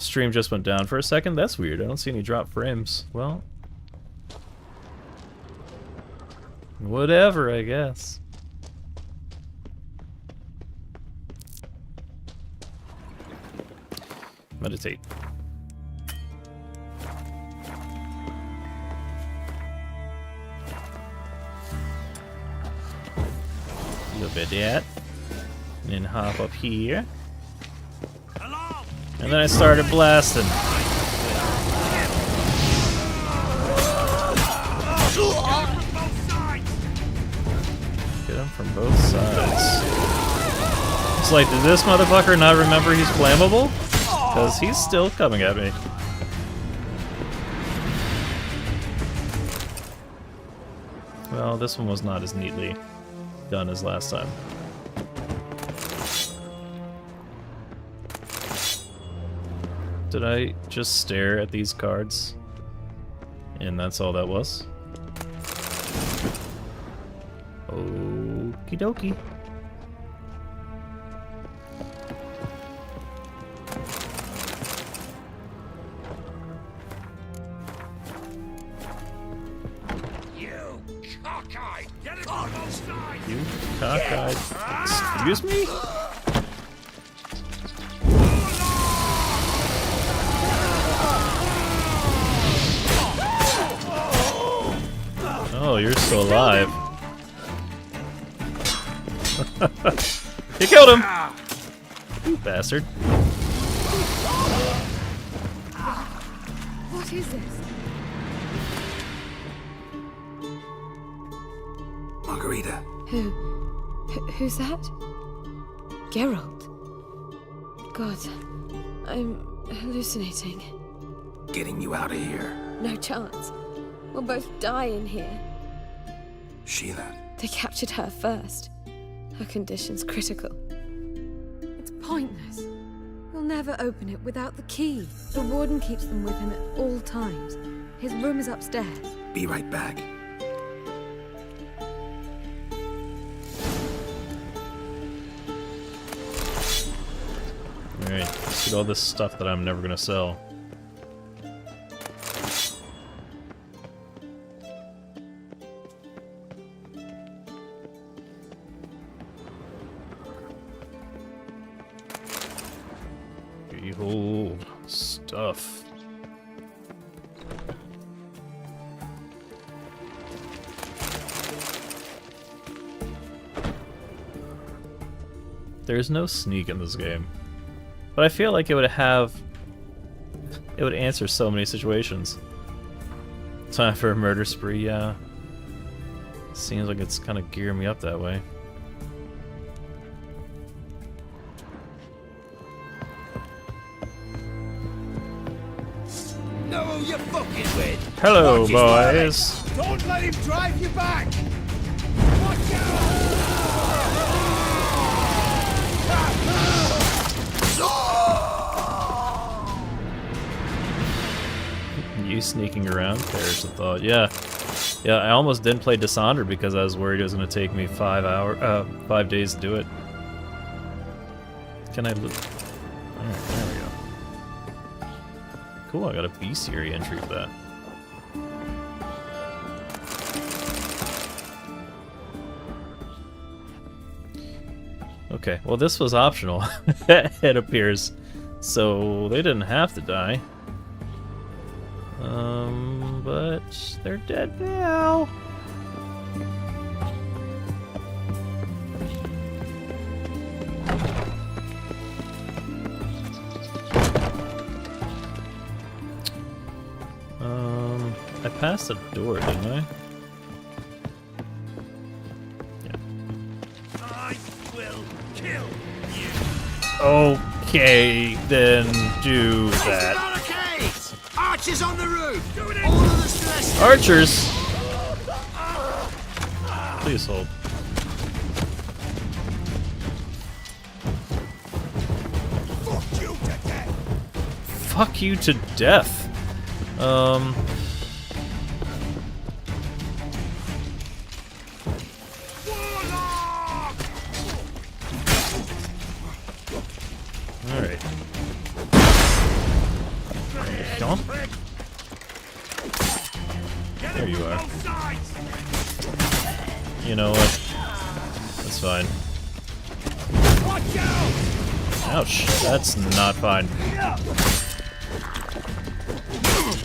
Speaker 1: Stream just went down for a second? That's weird. I don't see any drop frames. Well, whatever, I guess. Meditate. Look at that. And then hop up here. And then I started blasting. Get him from both sides. It's like, did this motherfucker not remember he's flammable? Because he's still coming at me. Well, this one was not as neatly done as last time. Did I just stare at these cards? And that's all that was? Okie dokie.
Speaker 10: You cockeyed! Get it on both sides!
Speaker 1: You cockeyed. Excuse me? Oh, you're still alive. You killed him! You bastard.
Speaker 5: What is this?
Speaker 8: Margarita.
Speaker 9: Who's that? Geralt. God, I'm hallucinating.
Speaker 8: Getting you out of here.
Speaker 9: No chance. We'll both die in here.
Speaker 8: Sheila.
Speaker 9: They captured her first. Her condition's critical.
Speaker 5: It's pointless. We'll never open it without the key. The warden keeps them with him at all times. His room is upstairs.
Speaker 8: Be right back.
Speaker 1: Alright, let's get all this stuff that I'm never gonna sell. Behold, stuff. There's no sneak in this game. But I feel like it would answer so many situations. Time for a murder spree, yeah. Seems like it's kind of gearing me up that way.
Speaker 10: Know who you're fucking with.
Speaker 1: Hello,
Speaker 10: Watch his
Speaker 1: boys.
Speaker 10: back. Don't let him drive you back. Watch out!
Speaker 1: You sneaking around? Perish the thought. Yeah. Yeah, I almost didn't play Dishonored because I was worried it was going to take me 5 days to do it. Can I loot? Alright, there we go. Cool, I got a bestiary entry for that. Okay, well this was optional, it appears. So they didn't have to die. But they're dead now. I passed the door, didn't I? Yeah.
Speaker 10: I will kill you.
Speaker 1: Okay, then do that.
Speaker 4: Barricades! Archers on the roof! All of the stress!
Speaker 1: Archers! Please hold.
Speaker 10: Fuck you to death.
Speaker 1: Fuck you to death. Alright. Kill him? There you are. You know what? That's fine. Ouch, that's not fine.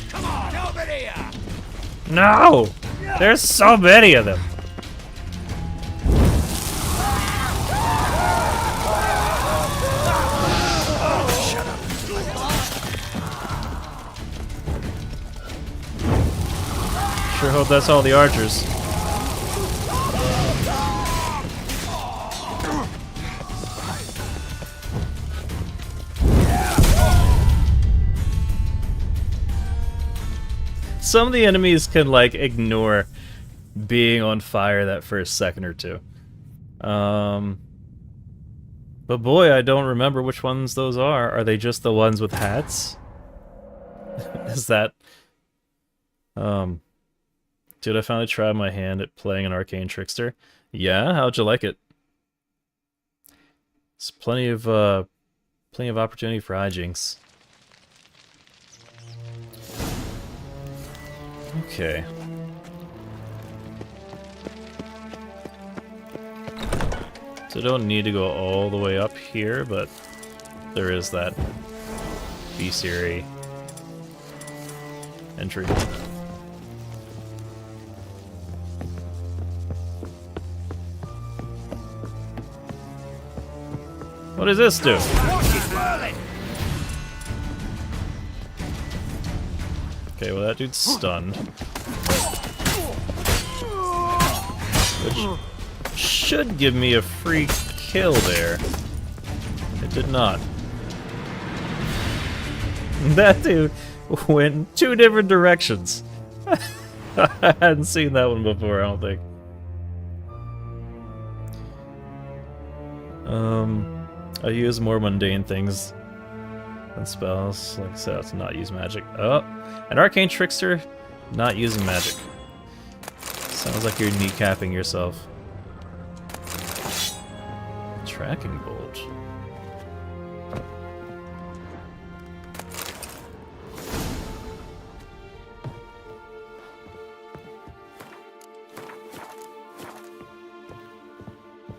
Speaker 10: Come on, over here.
Speaker 1: No! There's so many of them! Sure hope that's all the archers. Some of the enemies can, like, ignore being on fire that first second or two. But boy, I don't remember which ones those are. Are they just the ones with hats? Is that... Did I finally try my hand at playing an arcane trickster? Yeah, how'd you like it? It's plenty of opportunity for hijinks. Okay. So don't need to go all the way up here, but there is that bestiary entry. What does this do? Okay, well that dude's stunned. Which should give me a free kill there. It did not. That dude went 2 different directions. I hadn't seen that one before, I don't think. I use more mundane things than spells. Like I said, to not use magic. Oh, an arcane trickster, not using magic. Sounds like you're kneecapping yourself. Tracking bolt.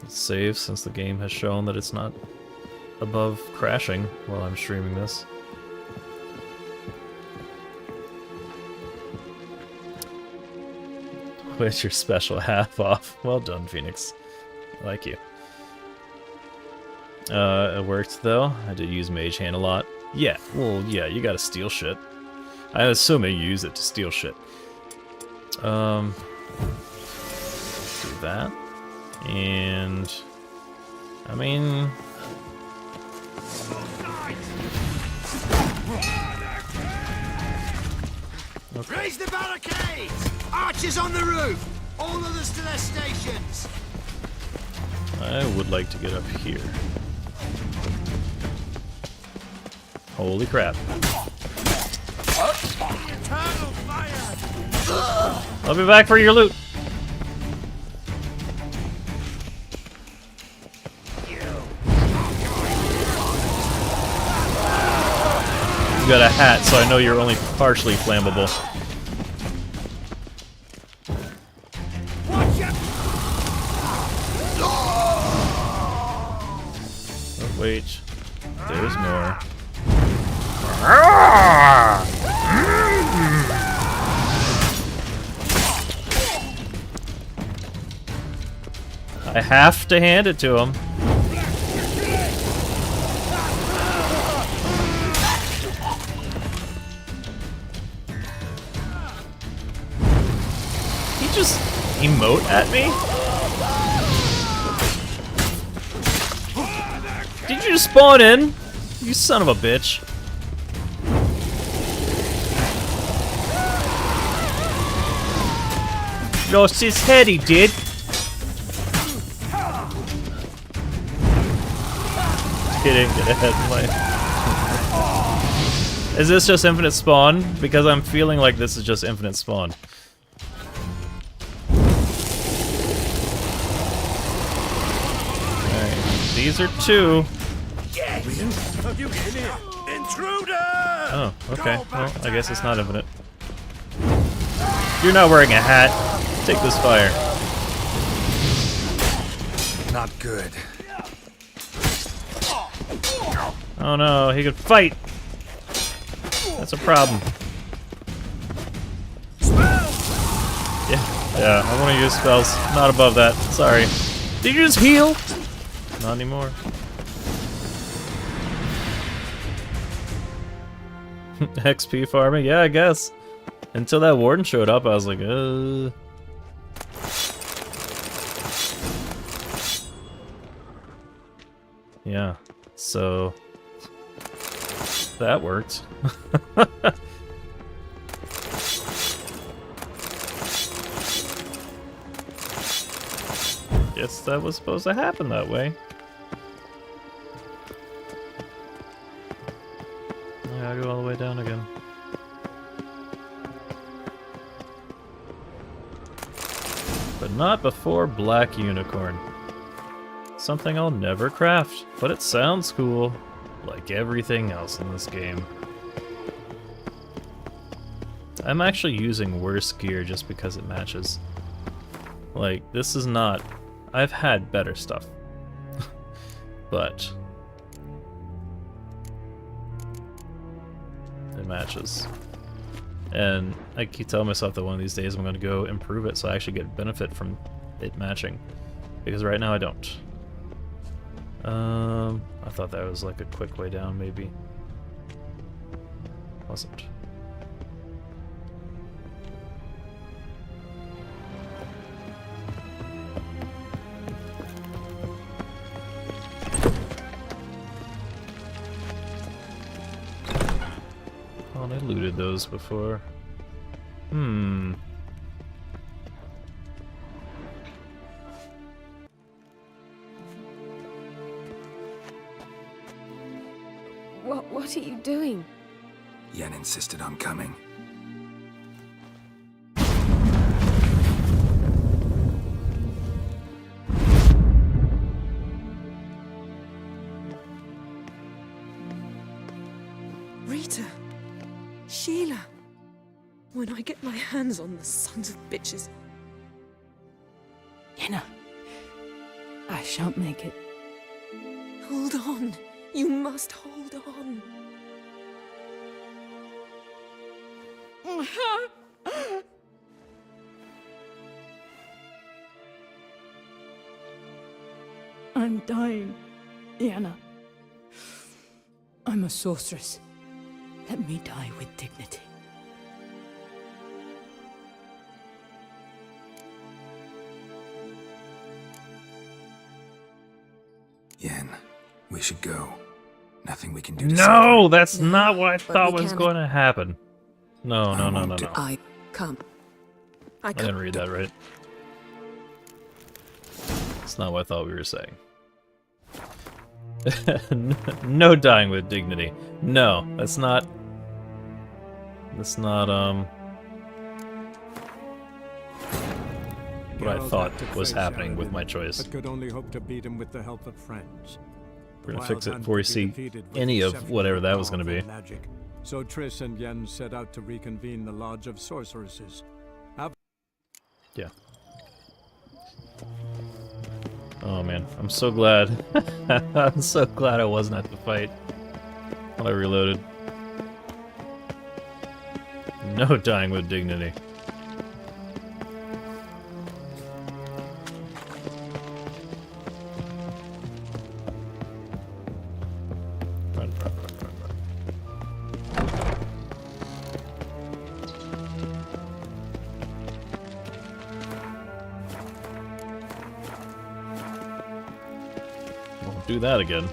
Speaker 1: Let's save since the game has shown that it's not above crashing while I'm streaming this. With your special half off. Well done, Phoenix. I like you. It worked though. I did use Mage Hand a lot. Yeah, well, yeah, you gotta steal shit. I'm assuming you use it to steal shit. Do that. And I mean,
Speaker 4: okay. Raise the barricades! Archers on the roof! All others to their stations!
Speaker 1: I would like to get up here. Holy crap. I'll be back for your loot. You got a hat, so I know you're only partially flammable. Oh, wait. There's more. I have to hand it to him. He just emote at me? Did you just spawn in? You son of a bitch. Lost his head, he did. He didn't get ahead of my... Is this just infinite spawn? Because I'm feeling like this is just infinite spawn. Alright, these are 2. Oh, okay. Well, I guess it's not infinite. You're not wearing a hat. Take this fire.
Speaker 8: Not good.
Speaker 1: Oh no, he could fight! That's a problem. Yeah, I want to use spells. Not above that. Sorry. Did you just heal? Not anymore. XP farming? Yeah, I guess. Until that warden showed up, I was like, Yeah, so... that worked. Guess that was supposed to happen that way. I gotta go all the way down again. But not before Black Unicorn. Something I'll never craft, but it sounds cool, like everything else in this game. I'm actually using worse gear just because it matches. Like, this is not... I've had better stuff. But... it matches. And I keep telling myself that one of these days I'm going to go improve it so I actually get benefit from it matching. Because right now I don't. I thought that was like a quick way down, maybe. Wasn't. Oh, I looted those before.
Speaker 5: What are you doing?
Speaker 8: Yen insisted on coming.
Speaker 9: Rita! Sheila! When I get my hands on the sons of bitches.
Speaker 6: Yenna, I shan't make it.
Speaker 9: Hold on. You must hold on.
Speaker 6: I'm dying, Yenna. I'm a sorceress. Let me die with dignity.
Speaker 8: Yen, we should go. Nothing we can do to
Speaker 1: No, that's
Speaker 9: No,
Speaker 1: not what I
Speaker 9: but
Speaker 1: thought
Speaker 9: we
Speaker 1: was
Speaker 9: can-
Speaker 1: going to happen. No, no, no, no, no.
Speaker 9: I can't. I
Speaker 1: I
Speaker 9: can't.
Speaker 1: didn't read that right. That's not what I thought we were saying. No dying with dignity. No, that's not. That's not what I
Speaker 2: Geralt
Speaker 1: thought
Speaker 2: had to
Speaker 1: was
Speaker 2: face
Speaker 1: happening with
Speaker 2: Aradin,
Speaker 1: my choice.
Speaker 2: but could only hope to beat him with the help of friends.
Speaker 1: We're gonna
Speaker 2: The
Speaker 1: fix it
Speaker 2: Wild
Speaker 1: before we
Speaker 2: Hunt could
Speaker 1: see
Speaker 2: be defeated with
Speaker 1: any of
Speaker 2: exceptionally
Speaker 1: whatever that was gonna be.
Speaker 2: powerful magic. So Triss and Yen set out to reconvene the Lodge of Sorceresses.
Speaker 1: Yeah. Oh man, I'm so glad. I'm so glad I wasn't at the fight when I reloaded. No dying with dignity. Run, run, run, run, run. Won't do that again.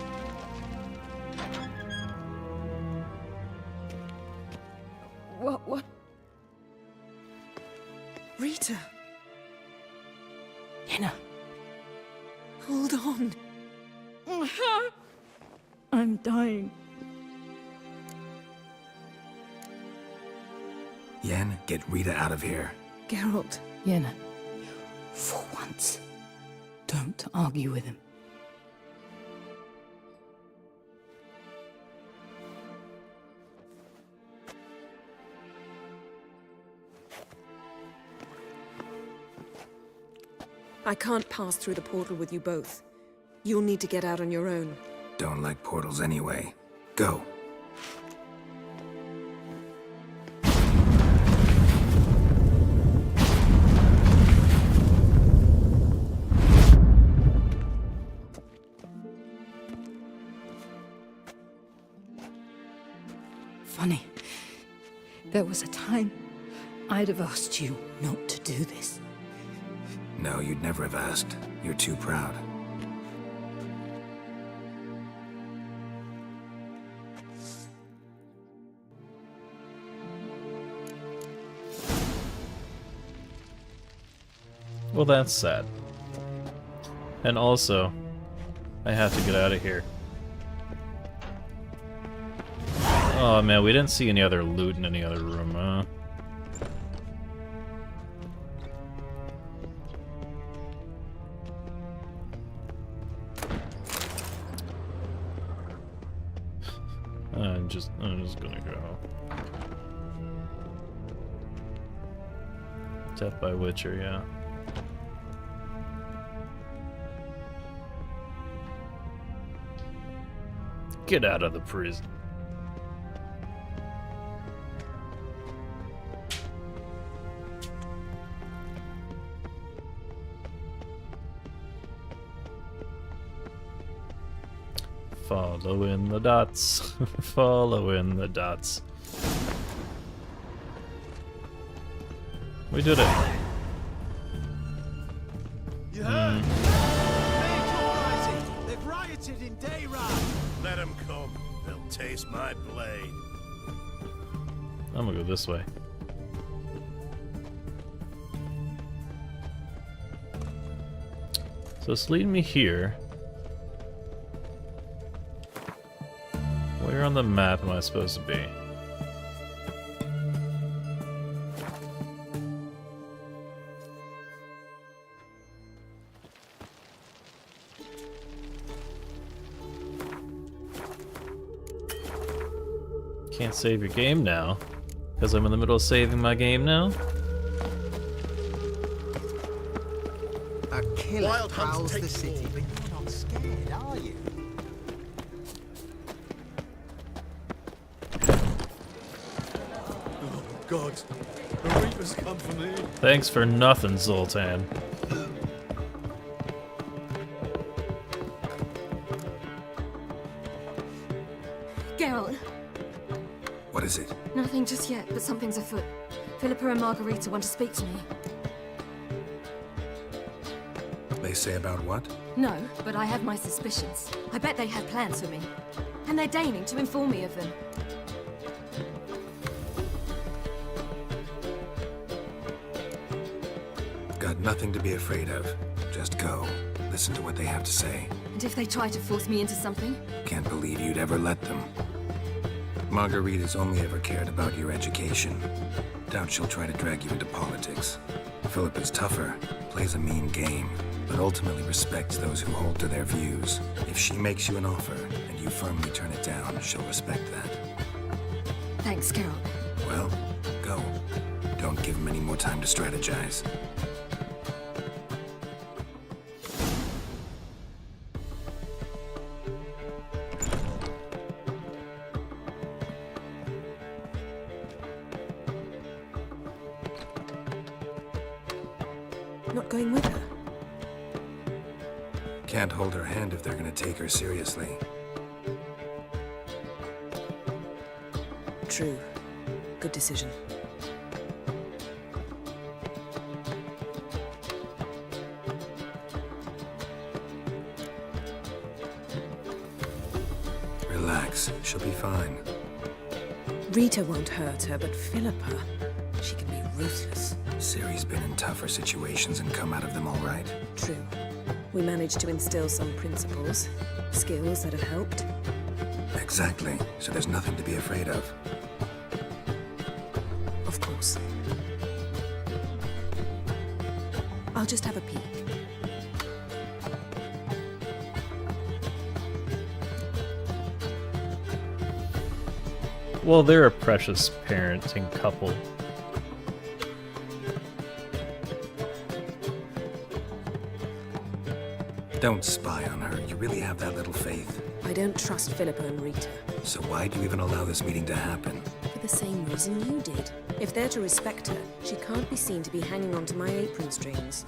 Speaker 9: What? Rita!
Speaker 6: Yenna,
Speaker 9: Hold on.
Speaker 6: I'm dying.
Speaker 8: Yen, get Rita out of here.
Speaker 9: Geralt.
Speaker 6: Yenna, for once, don't argue with him.
Speaker 9: I can't pass through the portal with you both. You'll need to get out on your own.
Speaker 8: Don't like portals anyway. Go.
Speaker 6: Funny. There was a time I'd have asked you not to do this.
Speaker 8: No, you'd never have asked. You're too proud.
Speaker 1: Well, that's sad. And also, I have to get out of here. Oh man, we didn't see any other loot in any other room, huh? I'm just gonna go. Death by Witcher, yeah. Get out of the prison. Following the dots. Following the dots. We did it.
Speaker 4: You heard? Major Rising. They've rioted in Dayran.
Speaker 11: Let them come. They'll taste my blade.
Speaker 1: I'm gonna go this way. So it's leading me here. Where on the map am I supposed to be? Can't save your game now. Because I'm in the middle of saving my game now?
Speaker 3: A killer
Speaker 4: Wild Hunt
Speaker 3: prowls the
Speaker 4: takes
Speaker 3: city,
Speaker 4: all.
Speaker 3: but you're not scared, are you?
Speaker 4: Oh, God. The Reapers come for me.
Speaker 1: Thanks for nothing, Zoltan.
Speaker 5: Geralt,
Speaker 8: What is it?
Speaker 5: nothing just yet, but something's afoot. Philippa and Margarita want to speak to me.
Speaker 8: They say about what?
Speaker 5: No, but I have my suspicions. I bet they have plans for me. And they're deigning to inform me of them.
Speaker 8: Got nothing to be afraid of. Just go. Listen to what they have to say.
Speaker 5: And if they try to force me into something?
Speaker 8: Can't believe you'd ever let them. Margarita's only ever cared about your education. Doubt she'll try to drag you into politics. Philippa's tougher, plays a mean game, but ultimately respects those who hold to their views. If she makes you an offer and you firmly turn it down, she'll respect that.
Speaker 5: Thanks, Geralt.
Speaker 8: Well, go. Don't give him any more time to strategize.
Speaker 9: Not going with her?
Speaker 8: Can't hold her hand if they're gonna take her seriously.
Speaker 9: True. Good decision.
Speaker 8: Relax, she'll be fine.
Speaker 9: Rita won't hurt her, but Philippa, she can be ruthless.
Speaker 8: Ciri's been in tougher situations and come out of them all right.
Speaker 9: True. We managed to instill some principles, skills that have helped.
Speaker 8: Exactly, so there's nothing to be afraid of.
Speaker 9: Of course. I'll just have a peek.
Speaker 1: Well, they're a precious parenting couple.
Speaker 8: Don't spy on her. You really have that little faith.
Speaker 9: I don't trust Philippa and Rita.
Speaker 8: So why do you even allow this meeting to happen?
Speaker 9: For the same reason you did. If they're to respect her, she can't be seen to be hanging onto my apron strings.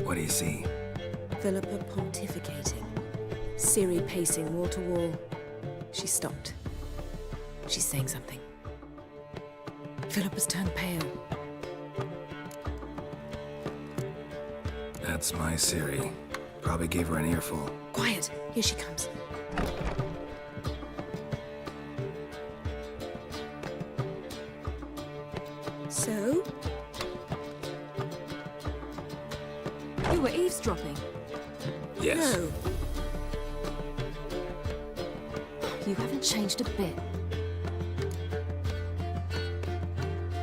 Speaker 8: What do you see?
Speaker 9: Philippa pontificating. Ciri pacing wall to wall. She stopped. She's saying something. Philippa's turned pale.
Speaker 8: That's my Ciri. Probably gave her an earful.
Speaker 9: Quiet! Here she comes. So?
Speaker 5: You were eavesdropping.
Speaker 8: Yes.
Speaker 9: No.
Speaker 5: You haven't changed a bit.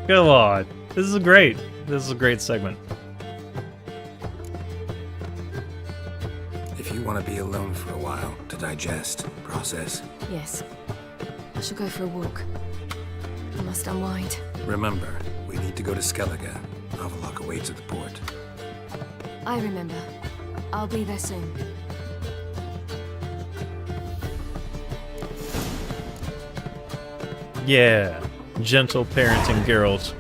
Speaker 1: Come on. This is great. This is a great segment.
Speaker 8: If you want to be alone for a while, to digest, process,
Speaker 5: Yes. I shall go for a walk. I must unwind.
Speaker 8: remember, we need to go to Skellige. Avallac'h awaits at the port.
Speaker 5: I remember. I'll be there soon.
Speaker 1: Yeah. Gentle parenting Geralt.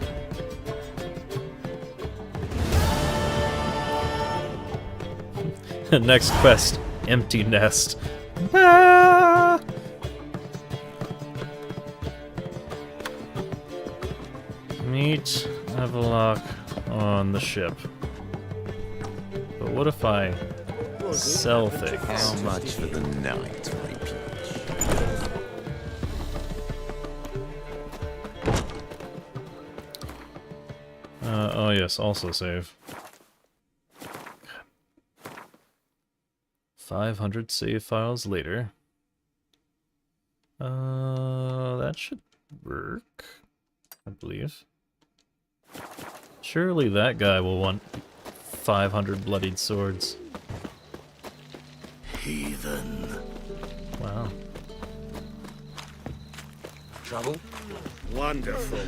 Speaker 1: Next quest. empty nest. Ah! Meet Avaloc on the ship. But what if I sell things?
Speaker 3: How much for the night, my peach?
Speaker 1: Oh yes, also save. 500 save files later. That should work, I believe. Surely that guy will want 500 bloodied swords.
Speaker 10: Heathen.
Speaker 1: Wow.
Speaker 10: Trouble? Wonderful.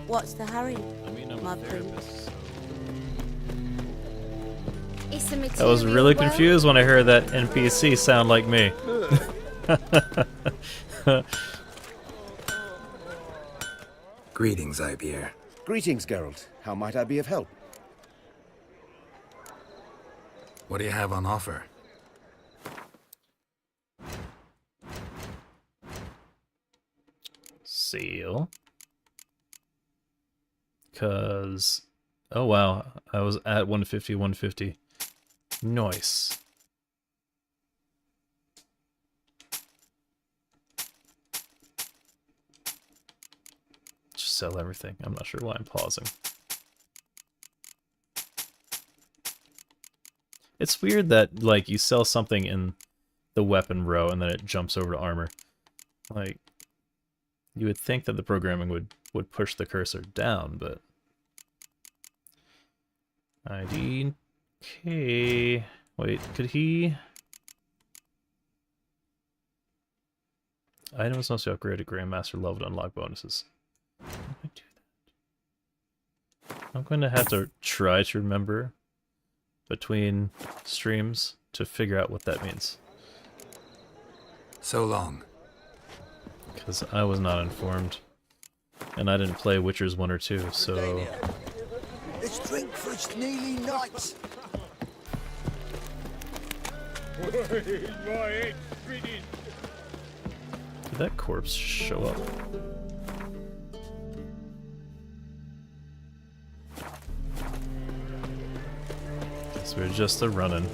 Speaker 7: What's the hurry?
Speaker 1: I mean, I'm
Speaker 7: My
Speaker 1: a therapist, so...
Speaker 7: It's a
Speaker 1: I was really confused when I heard that NPC sound like me.
Speaker 8: Greetings, Ibeer.
Speaker 3: Greetings, Geralt. How might I be of help?
Speaker 8: What do you have on offer?
Speaker 1: Seal. Cause, oh wow, I was at 150, 150. Nice. Just sell everything. I'm not sure why I'm pausing. It's weird that, like, you sell something in the weapon row and then it jumps over to armor. Like, you would think that the programming would push the cursor down, but... ID... Okay... Wait, could he... Items must be upgraded Grandmaster level to unlock bonuses. How do I do that? I'm going to have to try to remember between streams to figure out what that means.
Speaker 8: So long.
Speaker 1: Because I was not informed. And I didn't play Witchers 1 or 2, so...
Speaker 3: Let's drink for it's nearly night.
Speaker 1: Did that corpse show up? So we're just a running.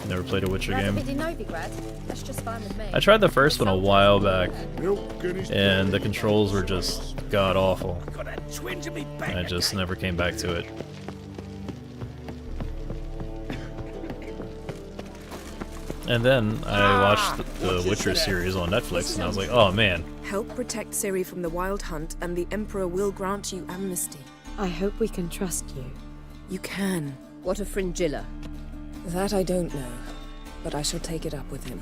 Speaker 1: Never played a Witcher game.
Speaker 7: That's just fine with me.
Speaker 1: I tried the first one a while back, and the controls were just god-awful. I just never came back to it. And then I watched the Witcher series on Netflix, and I was like, oh man.
Speaker 9: Help protect Ciri from the Wild Hunt, and the Emperor will grant you amnesty.
Speaker 5: I hope we can trust you.
Speaker 9: You can.
Speaker 7: What a fringilla.
Speaker 9: That I don't know, but I shall take it up with him.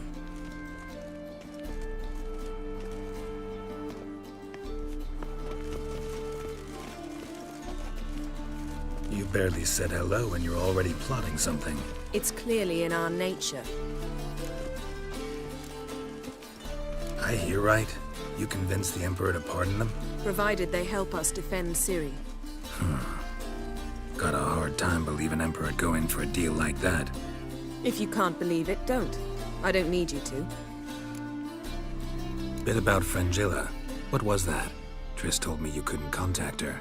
Speaker 8: You barely said hello and you're already plotting something.
Speaker 9: It's clearly in our nature.
Speaker 8: I hear right. You convinced the Emperor to pardon them?
Speaker 9: Provided they help us defend Ciri.
Speaker 8: Got a hard time believing Emperor'd go in for a deal like that.
Speaker 9: If you can't believe it, don't. I don't need you to.
Speaker 8: Bit about Fringilla. What was that? Triss told me you couldn't contact her.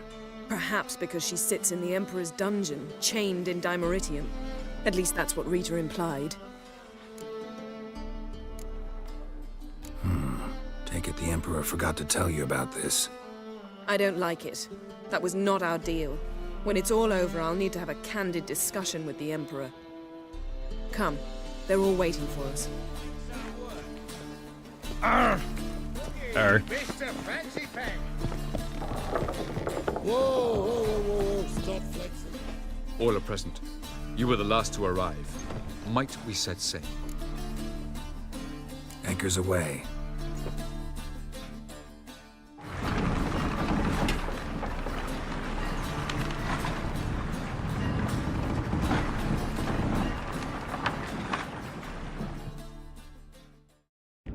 Speaker 9: Perhaps because she sits in the Emperor's dungeon, chained in Dimeritium. At least that's what Rita implied.
Speaker 8: Take it the Emperor forgot to tell you about this.
Speaker 9: I don't like it. That was not our deal. When it's all over, I'll need to have a candid discussion with the Emperor. Come. They're all waiting for us.
Speaker 1: Arr.
Speaker 10: Mr. Fancy Pants! Whoa, stop flexing.
Speaker 12: All are present. You were the last to arrive. Might we set sail?
Speaker 8: Anchors away.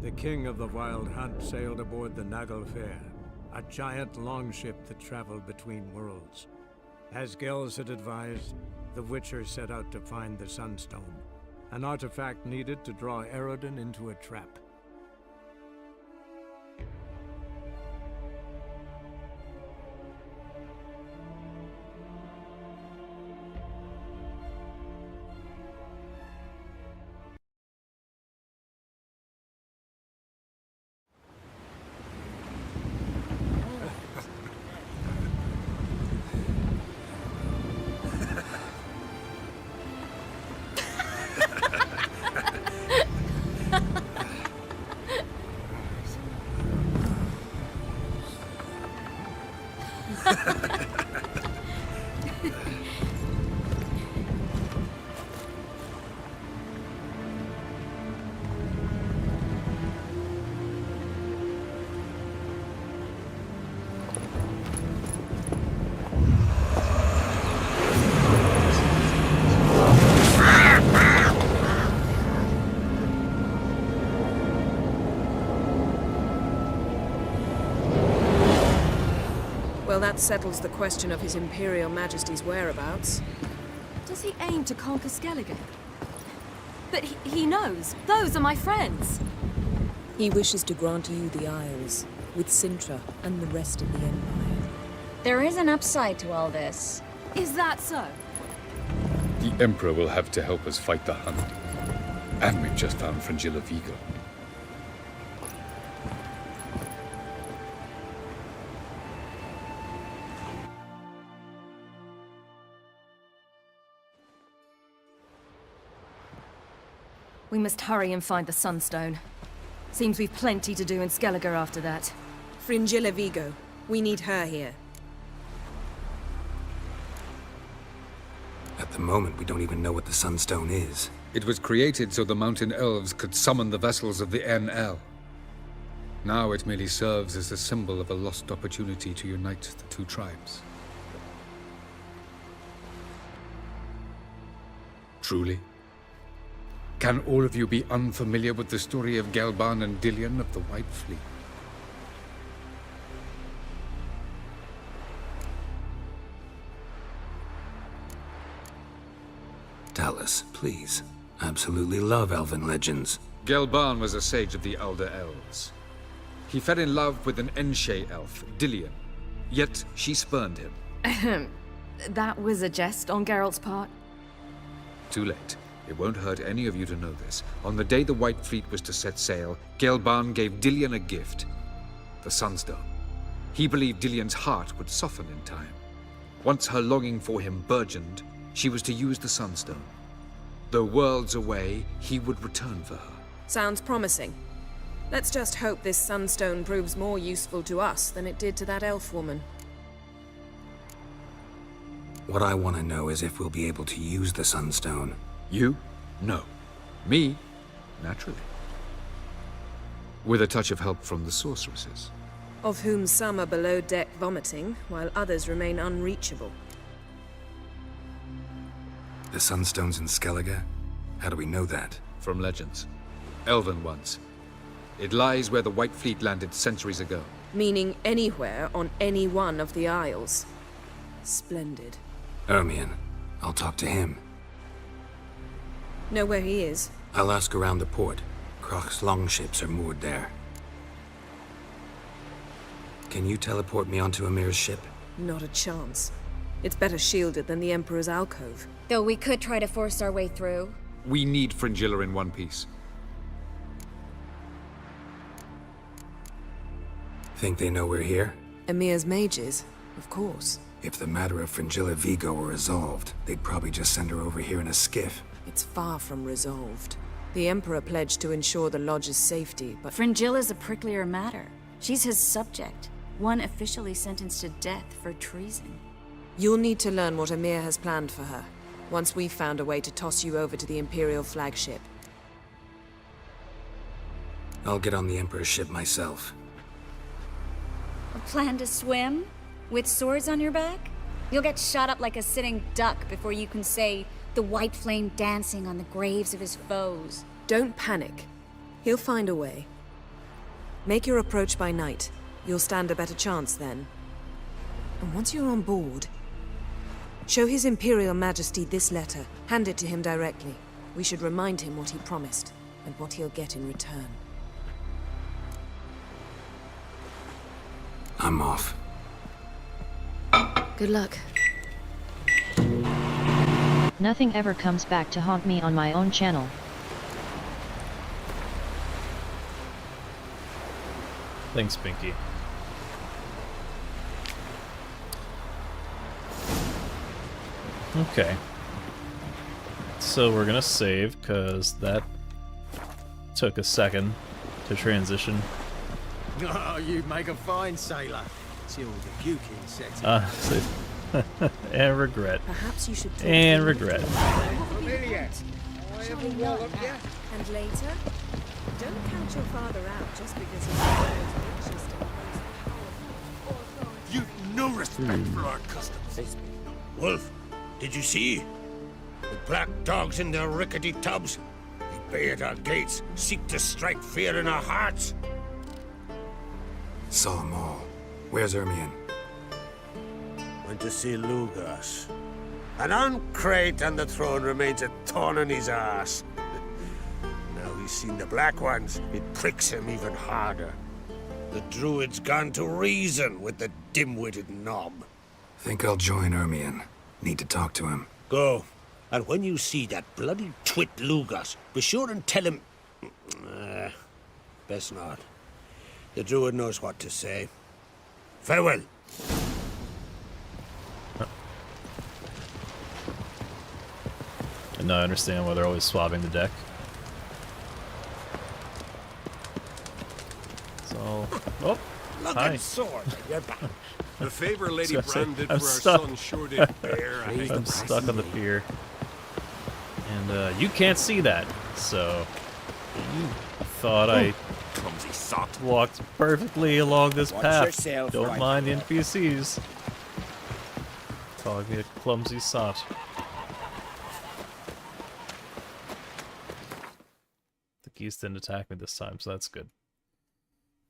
Speaker 2: The king of the Wild Hunt sailed aboard the Naglfar, a giant longship that traveled between worlds. As Gels had advised, the Witcher set out to find the Sunstone, an artifact needed to draw Eredin into a trap.
Speaker 9: Well, that settles the question of His Imperial Majesty's whereabouts.
Speaker 5: Does he aim to conquer Skellige? But he knows. Those are my friends.
Speaker 9: He wishes to grant you the Isles, with Sintra and the rest of the Empire.
Speaker 7: There is an upside to all this.
Speaker 5: Is that so?
Speaker 12: The Emperor will have to help us fight the Hunt. And we've just found Fringilla Vigo.
Speaker 5: We must hurry and find the Sunstone. Seems we've plenty to do in Skellige after that.
Speaker 9: Fringilla Vigo. We need her here.
Speaker 8: At the moment, we don't even know what the Sunstone is.
Speaker 12: It was created so the Mountain Elves could summon the vessels of the NL. Now it merely serves as a symbol of a lost opportunity to unite the two tribes. Truly? Can all of you be unfamiliar with the story of Gelban and Dillion of the White Fleet?
Speaker 8: Tell us, please. Absolutely love elven legends.
Speaker 12: Gelban was a sage of the Elder Elves. He fell in love with an Enshe elf, Dillion. Yet she spurned him.
Speaker 5: That was a jest on Geralt's part.
Speaker 12: Too late. It won't hurt any of you to know this. On the day the White Fleet was to set sail, Gelban gave Dillion a gift. The Sunstone. He believed Dillion's heart would soften in time. Once her longing for him burgeoned, she was to use the Sunstone. Though worlds away, he would return for her.
Speaker 9: Sounds promising. Let's just hope this Sunstone proves more useful to us than it did to that elf woman.
Speaker 8: What I want to know is if we'll be able to use the Sunstone.
Speaker 12: You? No. Me? Naturally. With a touch of help from the sorceresses.
Speaker 9: Of whom some are below deck vomiting, while others remain unreachable.
Speaker 8: The Sunstone's in Skellige? How do we know that?
Speaker 12: From legends. Elven ones. It lies where the White Fleet landed centuries ago.
Speaker 9: Meaning anywhere on any one of the Isles. Splendid.
Speaker 8: Ermion. I'll talk to him.
Speaker 9: Know where he is?
Speaker 8: I'll ask around the port. Croc's longships are moored there. Can you teleport me onto Amir's ship?
Speaker 9: Not a chance. It's better shielded than the Emperor's alcove.
Speaker 7: Though we could try to force our way through.
Speaker 12: We need Fringilla in one piece.
Speaker 8: Think they know we're here?
Speaker 9: Amir's mages, of course.
Speaker 8: If the matter of Fringilla Vigo were resolved, they'd probably just send her over here in a skiff.
Speaker 9: It's far from resolved. The Emperor pledged to ensure the Lodge's safety, but...
Speaker 13: Fringilla's a pricklier matter. She's his subject, one officially sentenced to death for treason.
Speaker 9: You'll need to learn what Amir has planned for her, once we've found a way to toss you over to the Imperial flagship.
Speaker 8: I'll get on the Emperor's ship myself.
Speaker 13: A plan to swim? With swords on your back? You'll get shot up like a sitting duck before you can say, "The white flame dancing on the graves of his foes."
Speaker 9: Don't panic. He'll find a way. Make your approach by night. You'll stand a better chance then. And once you're on board, Show His Imperial Majesty this letter. Hand it to him directly. We should remind him what he promised, and what he'll get in return.
Speaker 8: I'm off.
Speaker 5: Good luck.
Speaker 14: Nothing ever comes back to haunt me on my own channel.
Speaker 1: Thanks, Pinky. Okay. So we're gonna save, because that took a second to transition.
Speaker 4: Oh, you make a fine sailor. Till the puking sets in.
Speaker 1: And regret.
Speaker 9: Perhaps you should talk
Speaker 1: And
Speaker 9: to him.
Speaker 1: regret.
Speaker 4: Familiar. I
Speaker 9: Shall
Speaker 4: ever
Speaker 9: we not
Speaker 4: wallop
Speaker 9: act?
Speaker 4: ya?
Speaker 9: And later, don't count your father out just because he's the world's richest and most powerful.
Speaker 10: You've no respect for our customs.
Speaker 3: Wolf, did you see? The black dogs in their rickety tubs. They bay at our gates, seek to strike fear in our hearts.
Speaker 8: Saw 'em all. Where's Ermion?
Speaker 3: Went to see Lugas. An uncrate on the throne remains a thorn in his ass. Now he's seen the Black Ones, it pricks him even harder. The druid's gone to reason with the dim-witted knob.
Speaker 8: Think I'll join Ermion. Need to talk to him.
Speaker 3: Go. And when you see that bloody twit Lugas, be sure and tell him... best not. The druid knows what to say. Farewell.
Speaker 1: And now I understand why they're always swapping the deck. So, oh, hi.
Speaker 3: Sword at your back.
Speaker 10: The favor Lady Brand did for
Speaker 1: I'm
Speaker 10: our
Speaker 1: stuck.
Speaker 10: son sure did bear.
Speaker 1: I'm stuck on the pier. And you can't see that, so you thought I
Speaker 10: Clumsy sot.
Speaker 1: walked perfectly along this
Speaker 4: Watch
Speaker 1: path.
Speaker 4: yourself,
Speaker 1: Don't
Speaker 4: right.
Speaker 1: mind the NPCs. Calling me a clumsy sot. The geese didn't attack me this time, so that's good.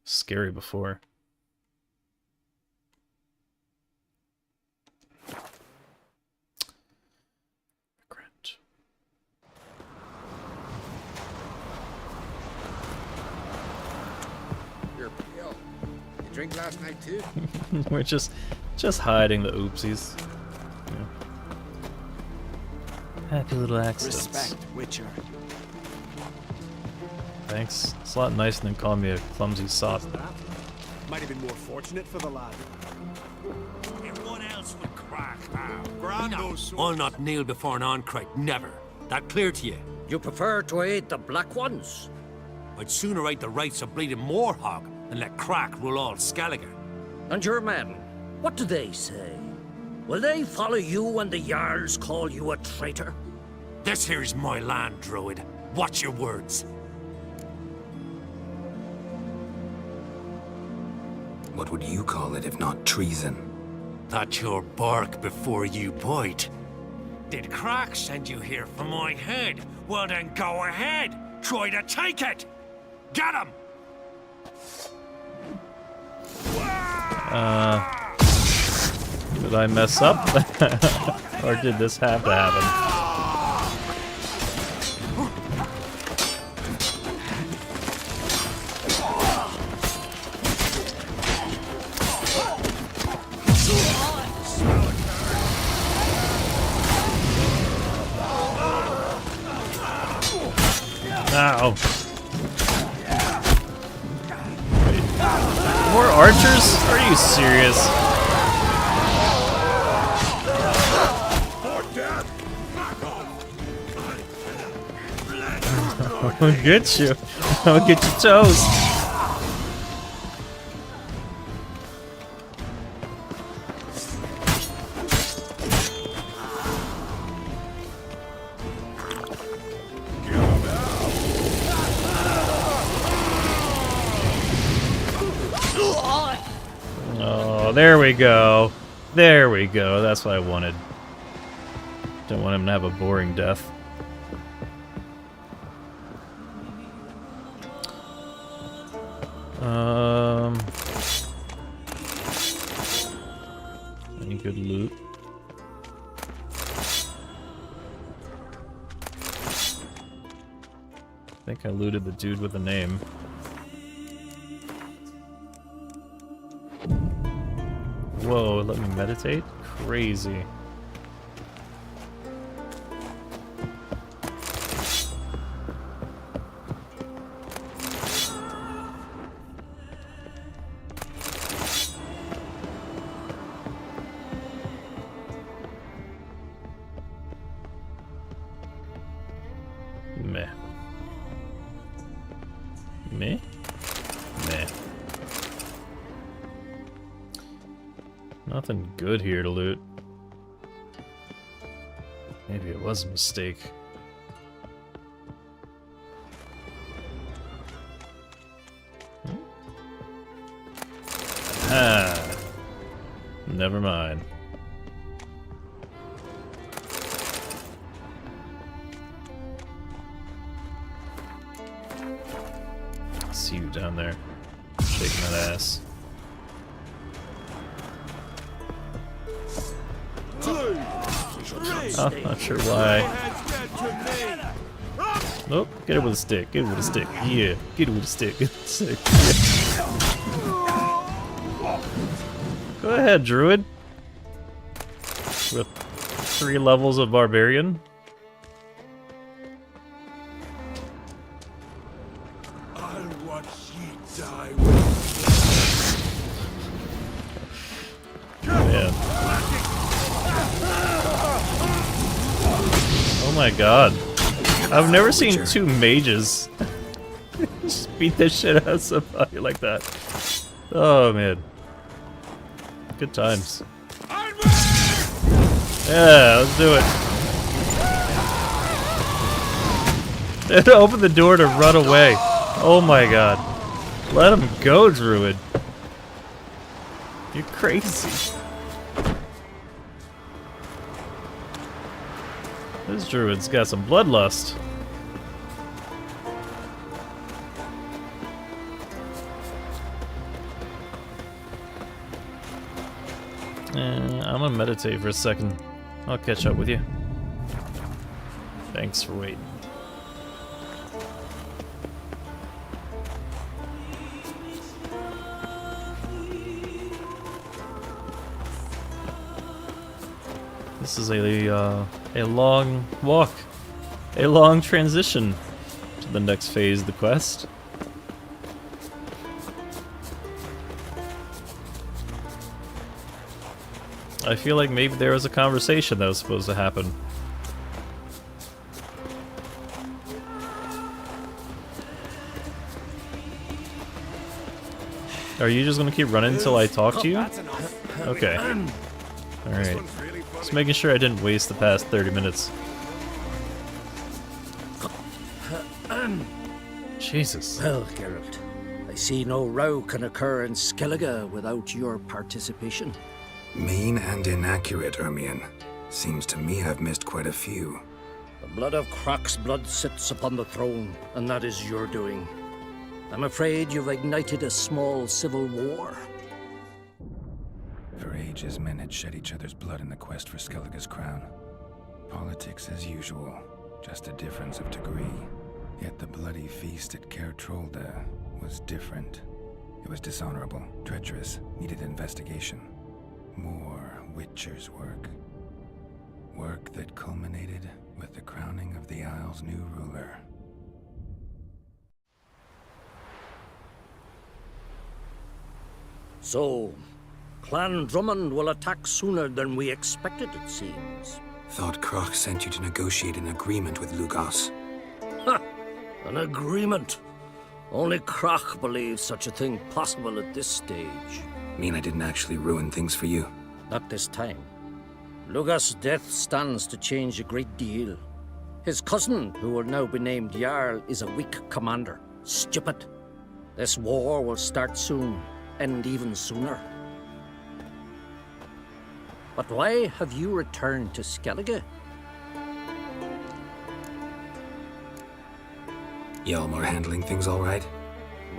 Speaker 1: Scary before. Regret.
Speaker 10: Your pill. You drink last night too?
Speaker 1: We're just hiding the oopsies. Yeah. Happy little accidents.
Speaker 4: Respect, Witcher.
Speaker 1: Thanks. It's a lot nicer than calling me a clumsy sot.
Speaker 4: Might have been more fortunate for the lad.
Speaker 3: Everyone else would crack now.
Speaker 4: Grando
Speaker 3: I'll not kneel before an Oncrite, never. That clear to you?
Speaker 15: You prefer to aid the Black Ones?
Speaker 3: I'd sooner aid the rights of bleeding Moorhog than let Crack rule all Skellige.
Speaker 15: And your men, what do they say? Will they follow you when the Jarls call you a traitor?
Speaker 3: This here's my land, Druid. Watch your words.
Speaker 8: What would you call it if not treason?
Speaker 3: That's your bark before you bite. Did Crack send you here for my head? Well then go ahead. Try to take it. Get him!
Speaker 1: Did I mess up? Or did this have to happen? Ow. Wait. More archers? Are you serious? I'll get you. I'll get your toes. Oh, there we go. There we go. That's what I wanted. Don't want him to have a boring death. Any good loot? I think I looted the dude with the name. Whoa, let me meditate? Crazy. Meh. Meh? Meh. Nothing good here to loot. Maybe it was a mistake. Ah. Never mind. See you down there, shaking that ass. Oh, not sure why. Nope, get it with a stick. Get it with a stick. Yeah, get it with a stick. Get it with a stick. Yeah. Go ahead, druid. With 3 levels of barbarian.
Speaker 11: I'll watch ye die
Speaker 1: Man. Oh my god. I've never seen 2 mages just beat the shit out of somebody like that. Oh man. Good times. Yeah, let's do it. It opened the door to run away. Oh my god. Let him go, druid. You're crazy. This druid's got some bloodlust. I'm gonna meditate for a second. I'll catch up with you. Thanks for waiting. This is a long walk, a long transition to the next phase of the quest. I feel like maybe there was a conversation that was supposed to happen. Are you just gonna keep running until I talk to you? Okay. Alright. Just making sure I didn't waste the past 30 minutes. Jesus.
Speaker 15: Well, Geralt, I see no row can occur in Skellige without your participation.
Speaker 8: Mean and inaccurate, Ermion. Seems to me I've missed quite a few.
Speaker 15: The blood of Croc's blood sits upon the throne, and that is your doing. I'm afraid you've ignited a small civil war.
Speaker 8: For ages, men had shed each other's blood in the quest for Skellige's crown. Politics as usual, just a difference of degree. Yet the bloody feast at Caer Trolda was different. It was dishonorable, treacherous, needed investigation. More Witcher's work. Work that culminated with the crowning of the Isle's new ruler.
Speaker 15: So, Clan Drummond will attack sooner than we expected, it seems.
Speaker 8: Thought Croc sent you to negotiate an agreement with Lugos.
Speaker 15: Ha! An agreement? Only Croc believes such a thing possible at this stage.
Speaker 8: Mean I didn't actually ruin things for you?
Speaker 15: Not this time. Lugos' death stands to change a great deal. His cousin, who will now be named Jarl, is a weak commander. Stupid. This war will start soon, end even sooner. But why have you returned to Skellige?
Speaker 8: Hjalmar handling things all right?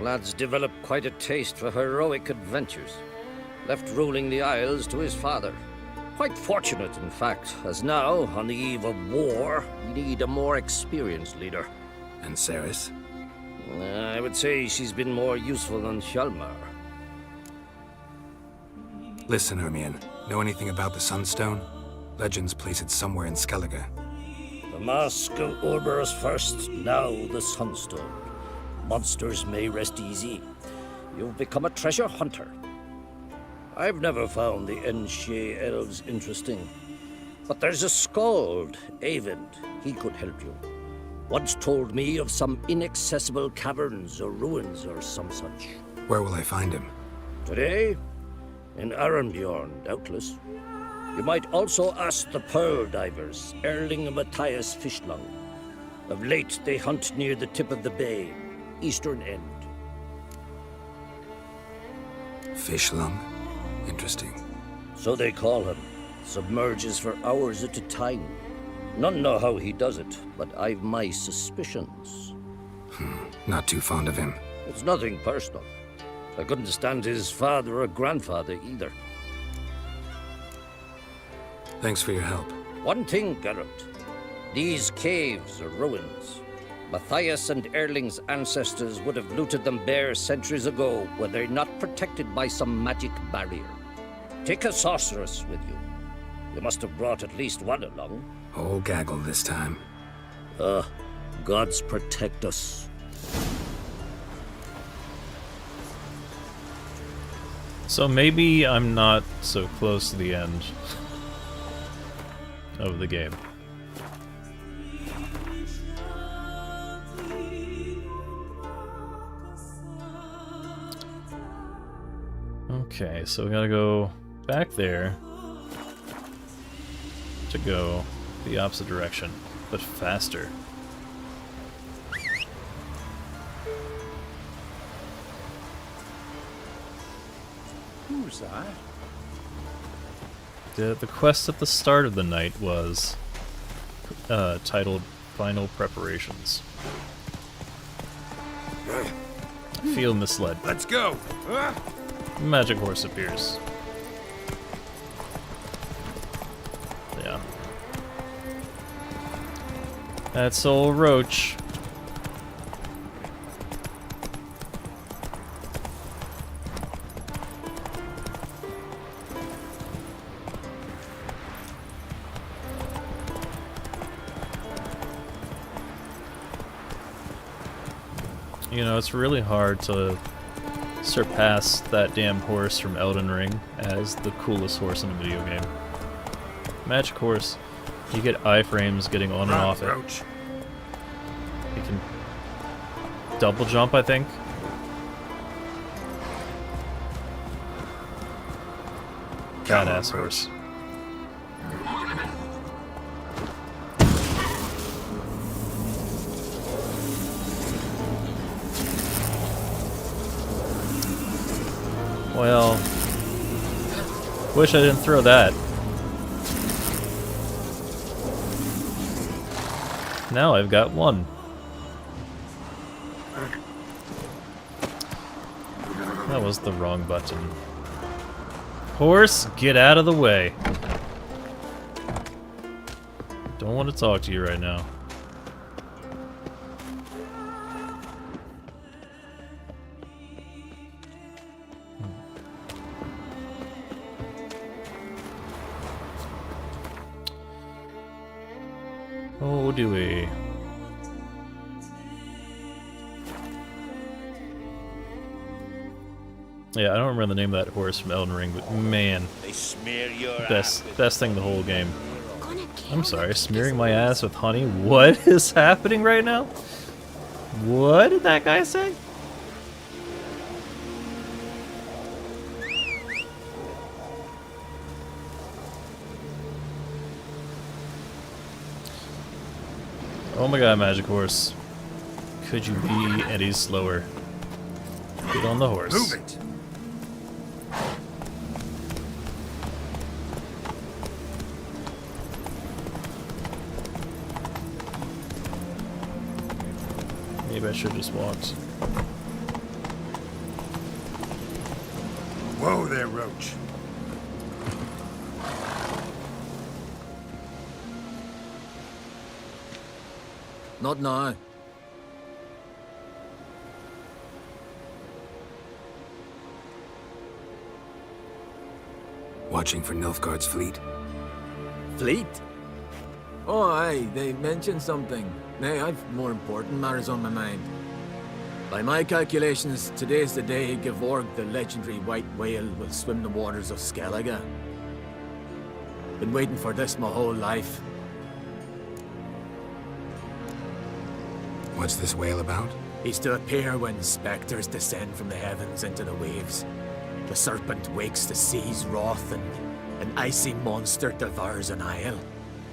Speaker 15: Lad's developed quite a taste for heroic adventures. Left ruling the Isles to his father. Quite fortunate, in fact, as now, on the eve of war, we need a more experienced leader.
Speaker 8: And Ceres?
Speaker 15: I would say she's been more useful than Hjalmar.
Speaker 8: Listen, Hermione. Know anything about the Sunstone? Legends place it somewhere in Skellige.
Speaker 15: The mask of Ouroboros first, now the Sunstone. Monsters may rest easy. You've become a treasure hunter. I've never found the Enshe elves interesting. But there's a skald, Eyvind. He could help you. Once told me of some inaccessible caverns or ruins or some such.
Speaker 8: Where will I find him?
Speaker 15: Today? In Arenbjorn, doubtless. You might also ask the Pearl Divers, Erling and Matthias Fishlung. Of late, they hunt near the tip of the bay, eastern end.
Speaker 8: Fishlung? Interesting.
Speaker 15: So they call him. Submerges for hours at a time. None know how he does it, but I've my suspicions.
Speaker 8: Not too fond of him.
Speaker 15: It's nothing personal. I couldn't stand his father or grandfather either.
Speaker 8: Thanks for your help.
Speaker 15: One thing, Geralt. These caves are ruins. Matthias and Erling's ancestors would have looted them bare centuries ago were they not protected by some magic barrier. Take a sorceress with you. You must have brought at least one along.
Speaker 8: Whole gaggle this time.
Speaker 15: Gods protect us.
Speaker 1: So maybe I'm not so close to the end of the game. Okay, so we gotta go back there to go the opposite direction, but faster.
Speaker 11: Who's that?
Speaker 1: The quest at the start of the night was titled Final Preparations. Feel misled.
Speaker 11: Let's go!
Speaker 1: Magic horse appears. Yeah. That's old Roach. You know, it's really hard to surpass that damn horse from Elden Ring as the coolest horse in a video game. Magic horse, you get iframes getting on and off it. You can double jump, I think. Badass horse. Well, wish I didn't throw that. Now I've got one. That was the wrong button. Horse, get out of the way. Don't want to talk to you right now. Oh, do we? Yeah, I don't remember the name of that horse from Elden Ring, but man, best thing the whole game. I'm sorry, smearing my ass with honey? What is happening right now? What did that guy say? Oh my god, Magic Horse. Could you be any slower? Get on the horse.
Speaker 11: Move it!
Speaker 1: Maybe I should have just walked.
Speaker 11: Whoa there, Roach.
Speaker 12: Not now.
Speaker 8: watching for Nilfgaard's fleet?
Speaker 16: Fleet? Oh, aye, they mentioned something. Nay, I've more important matters on my mind. By my calculations, today's the day Gevorg, the legendary white whale, will swim the waters of Skellige. Been waiting for this my whole life.
Speaker 8: What's this whale about?
Speaker 16: He's to appear when spectres descend from the heavens into the waves. The serpent wakes the sea's wrath and an icy monster devours an isle.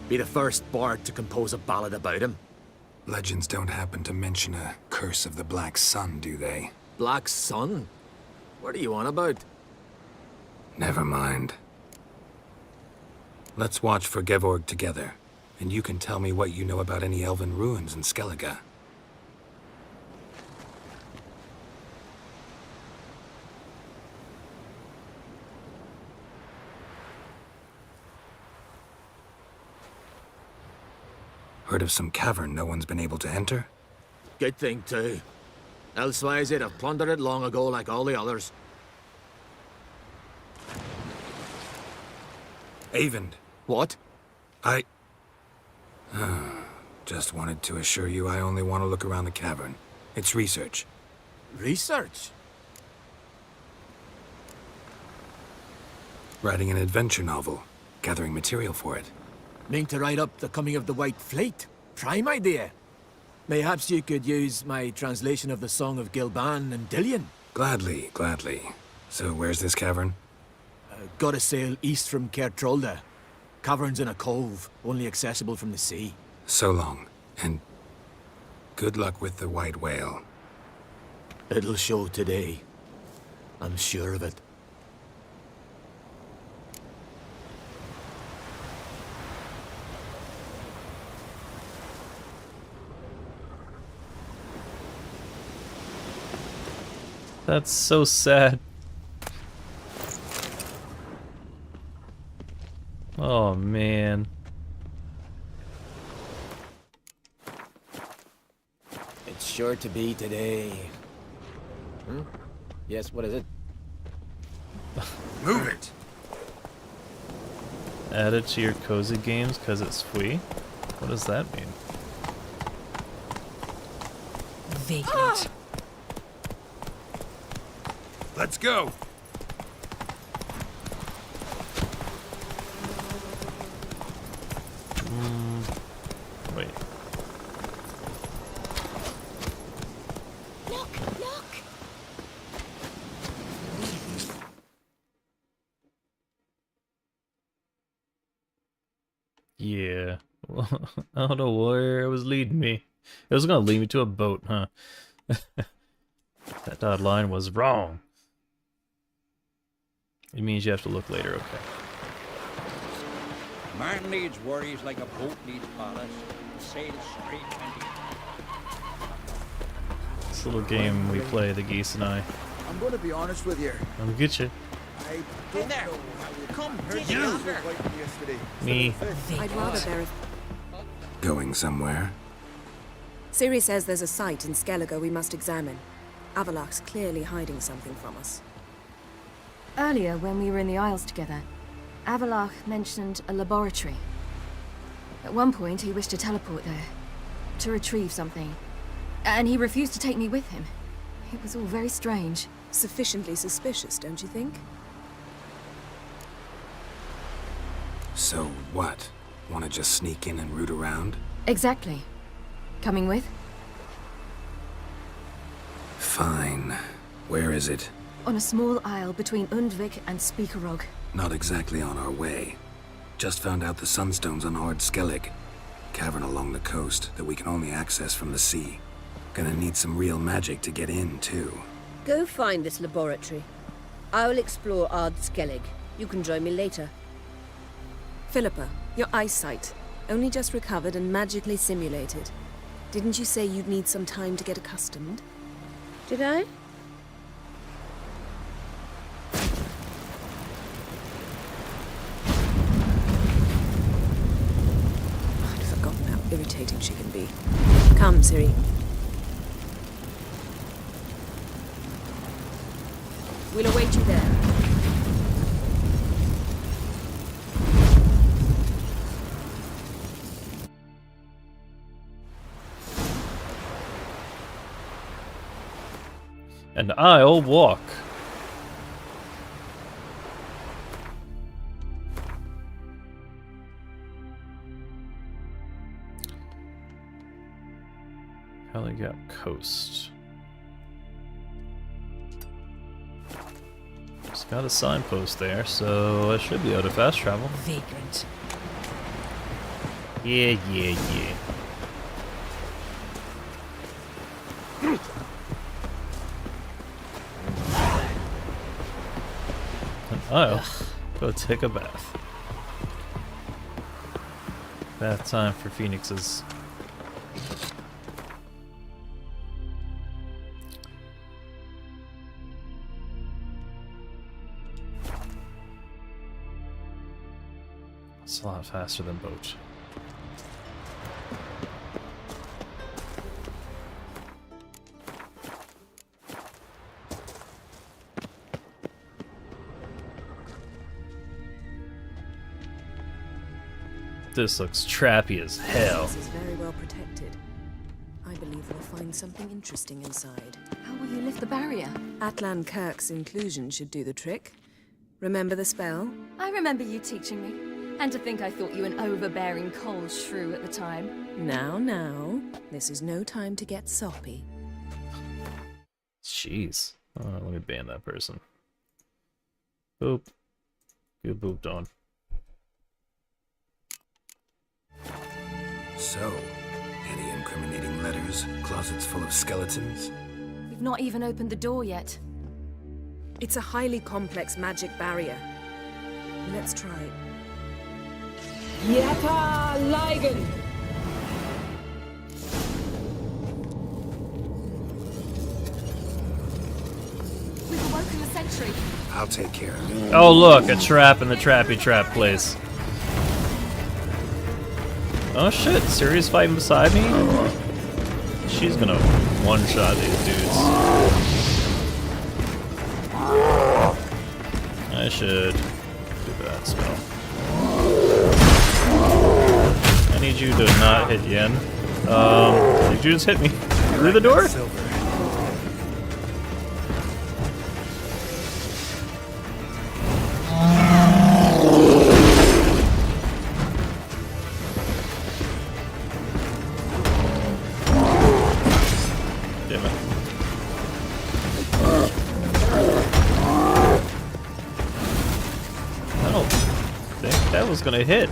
Speaker 16: Be the first bard to compose a ballad about him.
Speaker 8: Legends don't happen to mention a curse of the Black Sun, do they?
Speaker 16: Black Sun? What are you on about?
Speaker 8: Never mind. Let's watch for Gevorg together, and you can tell me what you know about any elven ruins in Skellige. Heard of some cavern no one's been able to enter?
Speaker 16: Good thing, too. Elsewise, they'd have plundered it long ago like all the others.
Speaker 8: Eyvind.
Speaker 16: What?
Speaker 8: I... Just wanted to assure you I only want to look around the cavern. It's research.
Speaker 16: Research?
Speaker 8: Writing an adventure novel. Gathering material for it.
Speaker 16: Mean to write up the coming of the White Fleet? Prime idea. Mayhaps you could use my translation of the Song of Gilban and Dillion?
Speaker 8: Gladly, gladly. So where's this cavern?
Speaker 16: Gotta sail east from Kertrolda. Cavern's in a cove, only accessible from the sea.
Speaker 8: So long, and good luck with the white whale.
Speaker 16: It'll show today. I'm sure of it.
Speaker 1: That's so sad. Oh man.
Speaker 16: It's sure to be today. Yes, what is it?
Speaker 3: Move it!
Speaker 1: Add it to your cozy games because it's free? What does that mean?
Speaker 6: Vagrant.
Speaker 3: Let's go!
Speaker 1: Wait.
Speaker 13: Look!
Speaker 1: Yeah. I don't know where it was leading me. It was gonna lead me to a boat, huh? That dotted line was wrong. It means you have to look later, okay.
Speaker 17: Man needs worries like a boat needs ballast. Sail straight and
Speaker 1: This little game we play, the geese and I.
Speaker 4: I'm going to be honest with you.
Speaker 1: I'm gonna get you.
Speaker 4: I don't know how you
Speaker 17: come
Speaker 4: heard
Speaker 17: you.
Speaker 4: yesterday.
Speaker 1: Me.
Speaker 9: I'd rather there if...
Speaker 8: Going somewhere?
Speaker 9: Ciri says there's a site in Skellige we must examine. Avalok's clearly hiding something from us.
Speaker 5: Earlier, when we were in the Isles together, Avalok mentioned a laboratory. At one point, he wished to teleport there, to retrieve something. And he refused to take me with him. It was all very strange.
Speaker 9: Sufficiently suspicious, don't you think?
Speaker 8: So what? Want to just sneak in and root around?
Speaker 5: Exactly. Coming with?
Speaker 8: Fine. Where is it?
Speaker 5: On a small isle between Undvik and Spikerog.
Speaker 8: Not exactly on our way. Just found out the Sunstone's on Ard Skellig. Cavern along the coast that we can only access from the sea. Gonna need some real magic to get in, too.
Speaker 18: Go find this laboratory. I'll explore Ard Skellig. You can join me later.
Speaker 9: Philippa, your eyesight. Only just recovered and magically simulated. Didn't you say you'd need some time to get accustomed?
Speaker 18: Did I?
Speaker 9: I'd forgotten how irritating she can be. Come, Ciri.
Speaker 18: We'll await you there.
Speaker 1: And I'll walk. Helligap Coast. Just got a signpost there, so I should be able to fast travel.
Speaker 6: Vagrant.
Speaker 1: Yeah. And I'll go take a bath. Bath time for phoenixes. It's a lot faster than boat. This looks trappy as hell.
Speaker 9: This is very well protected. I believe we'll find something interesting inside.
Speaker 5: How will you lift the barrier?
Speaker 9: Atlan Kirk's inclusion should do the trick. Remember the spell?
Speaker 5: I remember you teaching me. And to think I thought you an overbearing cold shrew at the time.
Speaker 9: Now, this is no time to get soppy.
Speaker 1: Jeez. Let me ban that person. Boop. Good booped on.
Speaker 8: So, any incriminating letters, closets full of skeletons?
Speaker 5: We've not even opened the door yet.
Speaker 9: It's a highly complex magic barrier. Let's try.
Speaker 6: Yata Ligen!
Speaker 5: We've awoken the sentry.
Speaker 8: I'll take care of it.
Speaker 1: Oh look, a trap in the trappy trap place. Oh shit, Ciri's fighting beside me? She's gonna one-shot these dudes. I should do that spell. I need you to not hit Yen. Did you just hit me through the door? Damn it. I don't think that was gonna hit.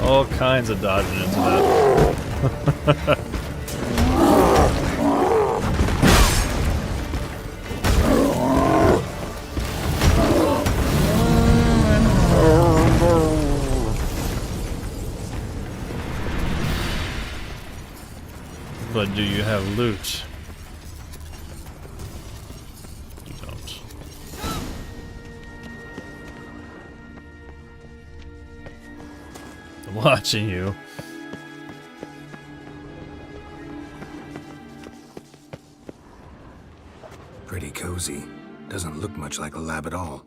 Speaker 1: All kinds of dodging into that. But do you have loot? You don't. I'm watching you.
Speaker 8: Pretty cozy. Doesn't look much like a lab at all.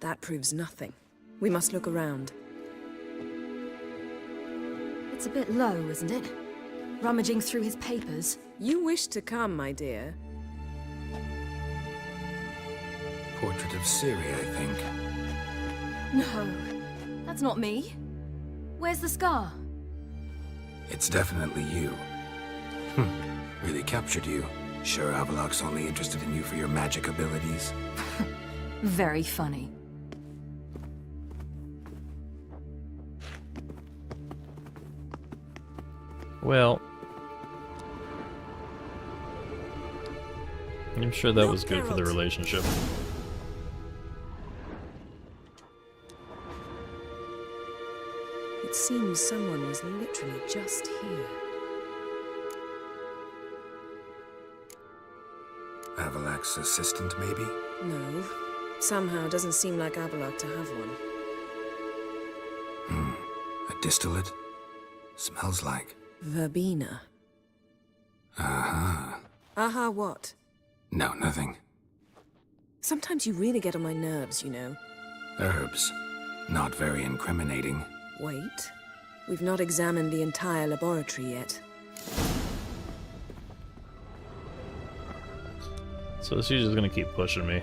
Speaker 9: That proves nothing. We must look around.
Speaker 5: It's a bit low, isn't it? Rummaging through his papers.
Speaker 9: You wish to come, my dear.
Speaker 8: Portrait of Ciri, I think.
Speaker 5: No, that's not me. Where's the scar?
Speaker 8: It's definitely you. Really captured you. Sure Avallac'h's only interested in you for your magic abilities?
Speaker 5: Very funny.
Speaker 1: Well, I'm sure that was good for the relationship.
Speaker 9: It seems someone was literally just here.
Speaker 8: Avallac'h's assistant, maybe?
Speaker 9: No. Somehow doesn't seem like Avallac'h to have one.
Speaker 8: A distillate? Smells like.
Speaker 9: Verbena.
Speaker 8: Aha.
Speaker 9: Aha what?
Speaker 8: No, nothing.
Speaker 9: Sometimes you really get on my nerves, you know.
Speaker 8: Herbs. Not very incriminating.
Speaker 9: Wait. We've not examined the entire laboratory yet.
Speaker 1: So she's just gonna keep pushing me.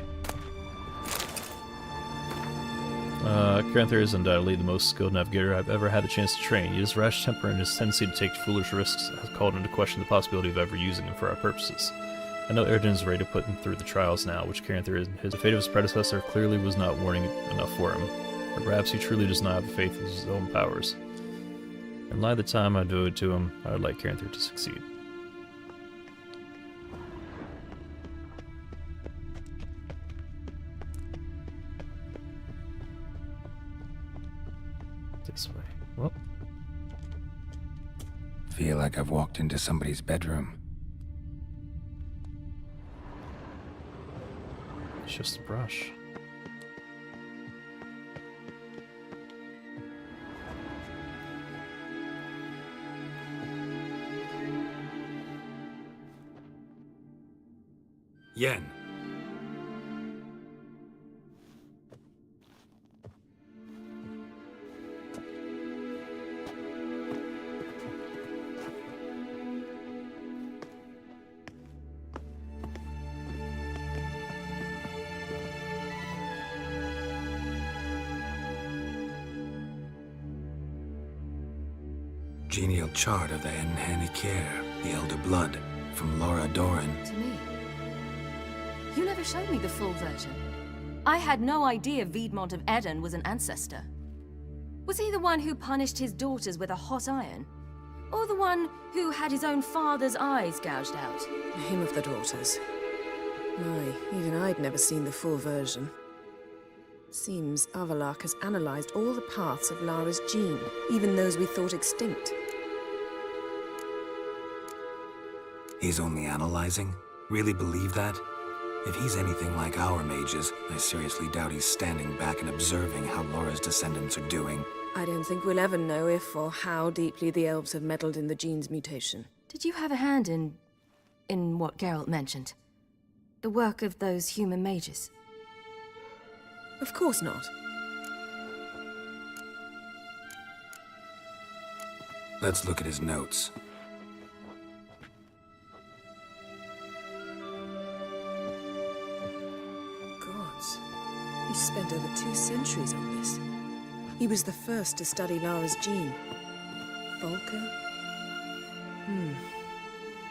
Speaker 1: Caranther is undoubtedly the most skilled navigator I've ever had a chance to train. His rash temper and his tendency to take foolish risks has called into question the possibility of ever using him for our purposes. I know Erden is ready to put him through the trials now, which Caranther is. The fate of his predecessor clearly was not warning enough for him. Or perhaps he truly does not have the faith in his own powers. In light of the time I devoted to him, I would like Caranther to succeed. This way. Well.
Speaker 8: Feel like I've walked into somebody's bedroom.
Speaker 1: It's just a brush.
Speaker 8: Yen. Genial chart of the Enhanikir, the Elder Blood, from Laura Doran.
Speaker 5: To me. You never showed me the full version. I had no idea Viedmont of Eden was an ancestor. Was he the one who punished his daughters with a hot iron? Or the one who had his own father's eyes gouged out?
Speaker 9: Him of the daughters. My, even I'd never seen the full version. Seems Avallac'h has analyzed all the paths of Lara's gene, even those we thought extinct.
Speaker 8: He's only analyzing? Really believe that? If he's anything like our mages, I seriously doubt he's standing back and observing how Laura's descendants are doing.
Speaker 9: I don't think we'll ever know if or how deeply the elves have meddled in the gene's mutation.
Speaker 5: Did you have a hand in what Geralt mentioned? The work of those human mages?
Speaker 9: Of course not.
Speaker 8: Let's look at his notes.
Speaker 9: Gods. He spent over 2 centuries on this. He was the first to study Lara's gene. Volker?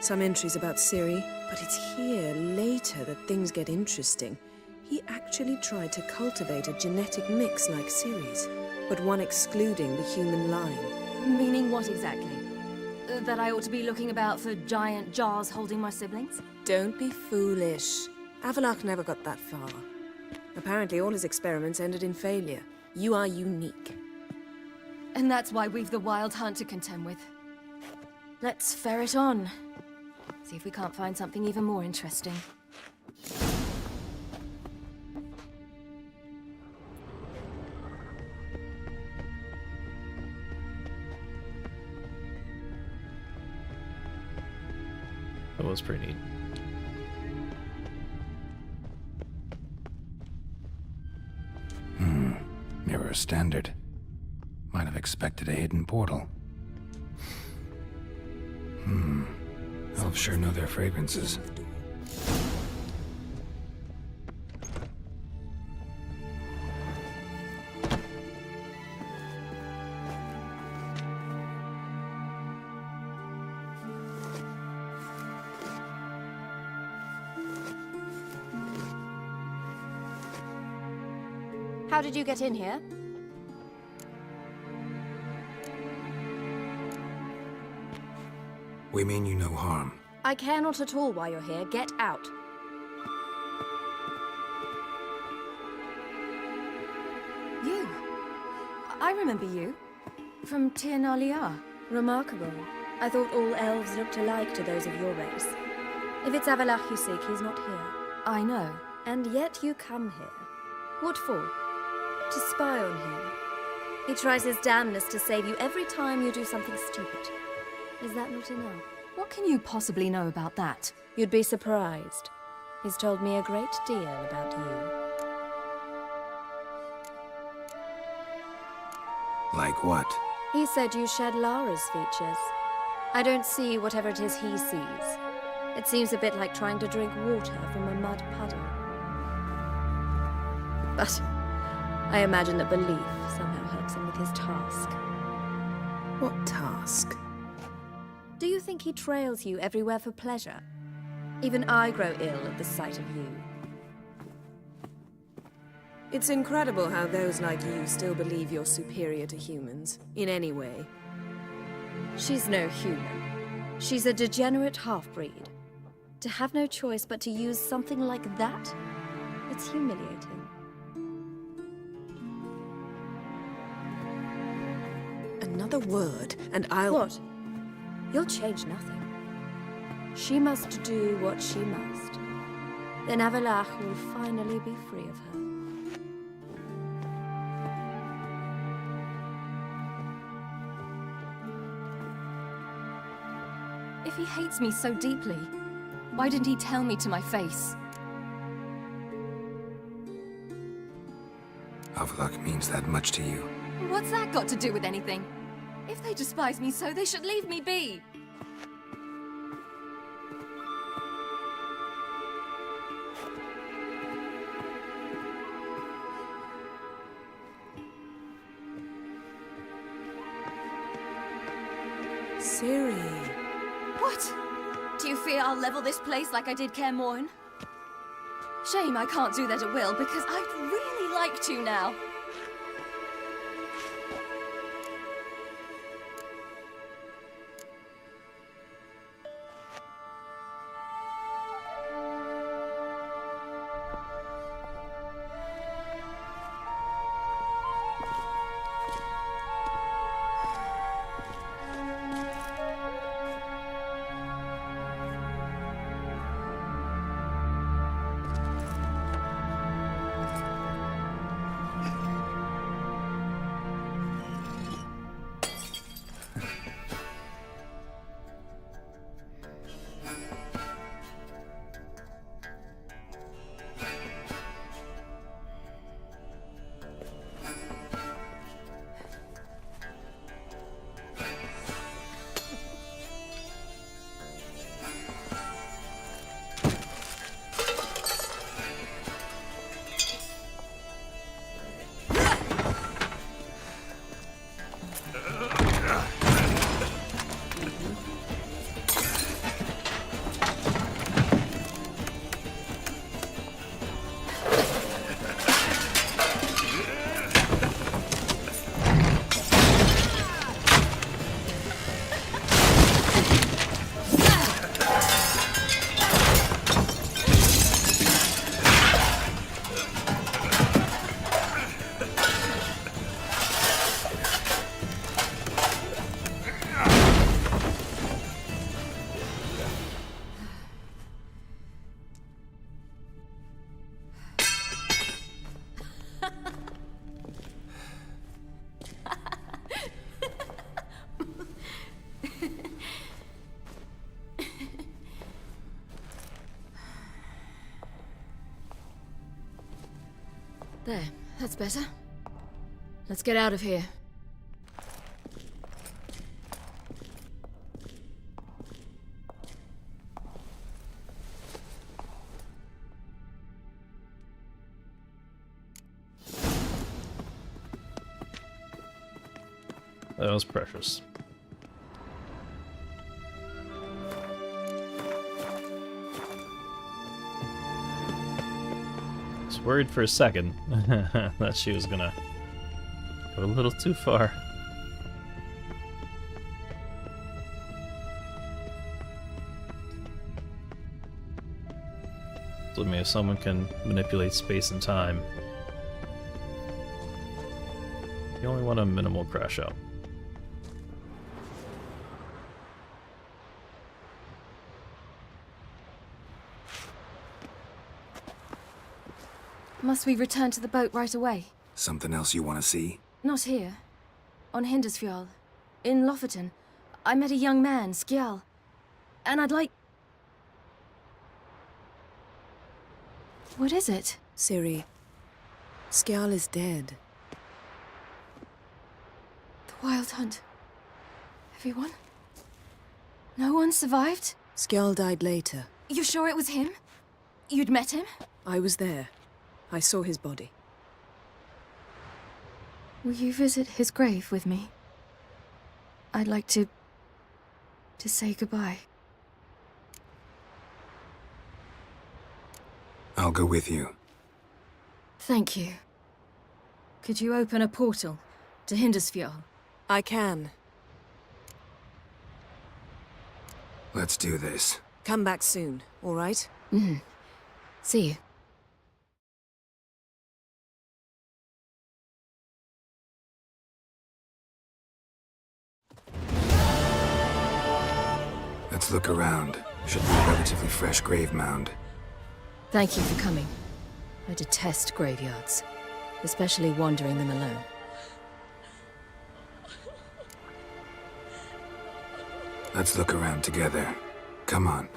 Speaker 9: Some entries about Ciri, but it's here, later, that things get interesting. He actually tried to cultivate a genetic mix like Ciri's, but one excluding the human line.
Speaker 5: Meaning what exactly? That I ought to be looking about for giant jars holding my siblings?
Speaker 9: Don't be foolish. Avallac'h never got that far. Apparently all his experiments ended in failure. You are unique.
Speaker 5: And that's why we've the Wild Hunt to contend with. Let's ferret on. See if we can't find something even more interesting.
Speaker 1: That was pretty neat.
Speaker 8: Mirror standard. Might have expected a hidden portal. Elves sure know their fragrances.
Speaker 18: How did you get in here?
Speaker 8: We mean you no harm.
Speaker 18: I care not at all why you're here. Get out.
Speaker 5: You? I remember you. From Tir Nalia.
Speaker 18: Remarkable. I thought all elves looked alike to those of your race. If it's Avallac'h you seek, he's not here.
Speaker 5: I know.
Speaker 18: And yet you come here. What for? To spy on him. He tries his damnedest to save you every time you do something stupid. Is that not enough?
Speaker 5: What can you possibly know about that?
Speaker 18: You'd be surprised. He's told me a great deal about you.
Speaker 8: Like what?
Speaker 18: He said you shared Lara's features. I don't see whatever it is he sees. It seems a bit like trying to drink water from a mud puddle. But I imagine that belief somehow helps him with his task.
Speaker 9: What task?
Speaker 18: Do you think he trails you everywhere for pleasure? Even I grow ill at the sight of you.
Speaker 9: It's incredible how those like you still believe you're superior to humans, in any way.
Speaker 18: She's no human. She's a degenerate half-breed. To have no choice but to use something like that? It's humiliating.
Speaker 9: Another word, and I'll...
Speaker 18: What? You'll change nothing. She must do what she must. Then Avallac'h will finally be free of her.
Speaker 5: If he hates me so deeply, why didn't he tell me to my face?
Speaker 8: Avallac'h means that much to you.
Speaker 5: What's that got to do with anything? If they despise me so, they should leave me be.
Speaker 9: Ciri.
Speaker 5: What? Do you fear I'll level this place like I did Kaer Morhen? Shame I can't do that at will, because I'd really like to now. There, that's better. Let's get out of here.
Speaker 1: That was precious. Worried for a second that she was gonna go a little too far. With me, if someone can manipulate space and time, you only want a minimal crash out.
Speaker 5: Must we return to the boat right away?
Speaker 8: Something else you want to see?
Speaker 5: Not here. On Hindisfjall. In Lofoten. I met a young man, Skjal. And I'd like... What is it?
Speaker 9: Ciri, Skjal is dead. The
Speaker 5: Wild Hunt. Everyone? No one survived?
Speaker 9: Skjall died later.
Speaker 5: You sure it was him? You'd met him?
Speaker 9: I was there. I saw his body.
Speaker 5: Will you visit his grave with me? I'd like to say goodbye.
Speaker 8: I'll go with you.
Speaker 5: Thank you. Could you open a portal to Hindarsfjall?
Speaker 9: I can.
Speaker 8: Let's do this.
Speaker 9: Come back soon, all right?
Speaker 5: See you.
Speaker 8: Let's look around. Should be a relatively fresh grave mound.
Speaker 5: Thank you for coming. I detest graveyards, especially wandering them alone.
Speaker 8: Let's look around together. Come on.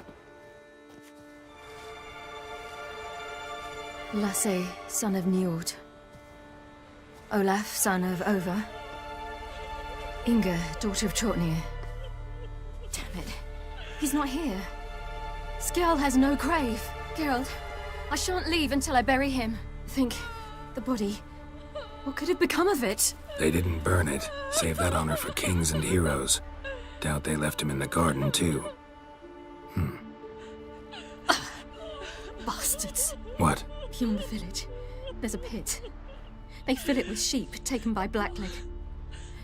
Speaker 5: Lasse, son of Njord. Olaf, son of Over. Inga, daughter of Trotnir. Damn it. He's not here. Skjall has no grave. Geralt, I shan't leave until I bury him. Think, the body. What could have become of it?
Speaker 8: They didn't burn it. Save that honor for kings and heroes. Doubt they left him in the garden, too.
Speaker 5: Bastards.
Speaker 8: What?
Speaker 5: Beyond the village, there's a pit. They fill it with sheep taken by Blackleg.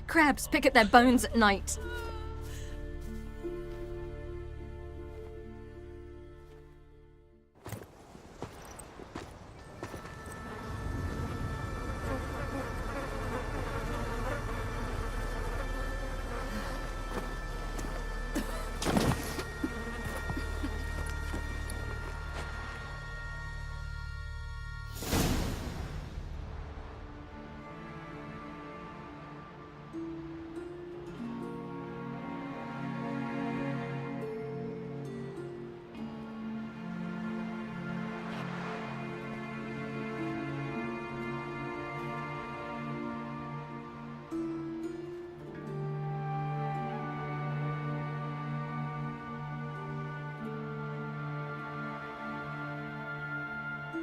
Speaker 5: Crabs pick at their bones at night.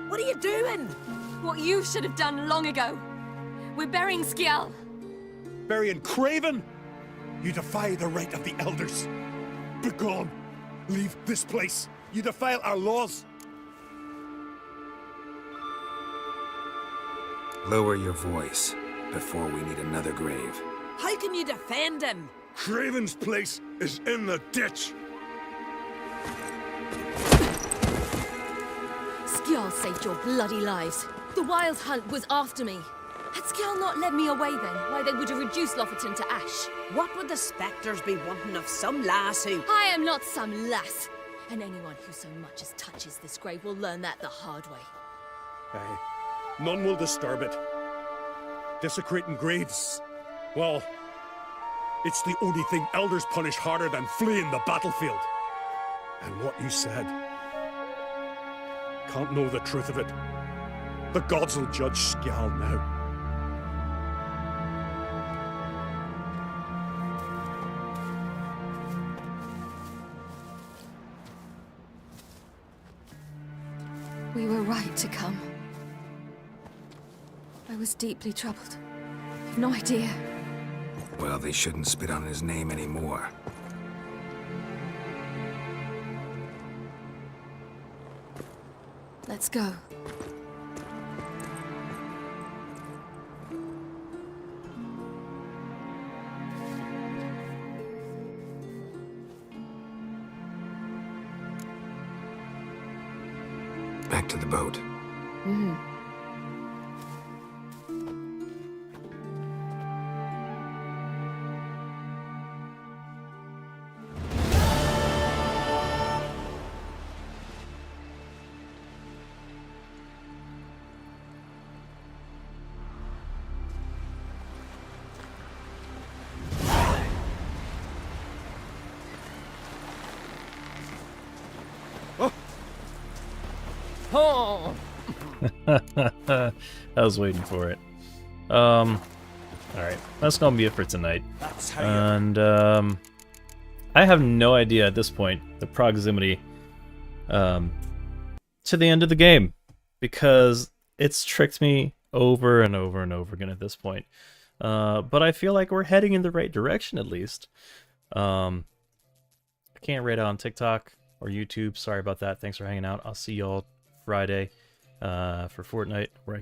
Speaker 18: What are you doing?
Speaker 5: What you should have done long ago. We're burying Skjall.
Speaker 19: Burying Craven? You defy the right of the elders. Begone! Leave this place. You defile our laws.
Speaker 8: Lower your voice before we need another grave.
Speaker 18: How can you defend him?
Speaker 19: Craven's place is in the ditch.
Speaker 5: Skjall saved your bloody lives. The Wild Hunt was after me. Had Skjall not led me away then, why they would have reduced Lofoten to ash.
Speaker 18: What would the spectres be wanting of some lass who...
Speaker 5: I am not some lass. And anyone who so much as touches this grave will learn that the hard way.
Speaker 19: Aye. None will disturb it. Desecrating graves, well, it's the only thing elders punish harder than fleeing the battlefield. And what you said, can't know the truth of it. The gods will judge Skjall now.
Speaker 5: We were right to come. I was deeply troubled. You've no idea.
Speaker 8: Well, they shouldn't spit on his name anymore.
Speaker 5: Let's go.
Speaker 8: Back to the boat.
Speaker 5: Mm-hmm.
Speaker 1: Oh! I was waiting for it. Alright, that's gonna be it for tonight.
Speaker 10: That's how
Speaker 1: And, I have no idea at this point the proximity to the end of the game, because it's tricked me over and over and over again at this point. But I feel like we're heading in the right direction, at least. I can't rate out on TikTok or YouTube. Sorry about that. Thanks for hanging out. I'll see y'all Friday for Fortnite, where I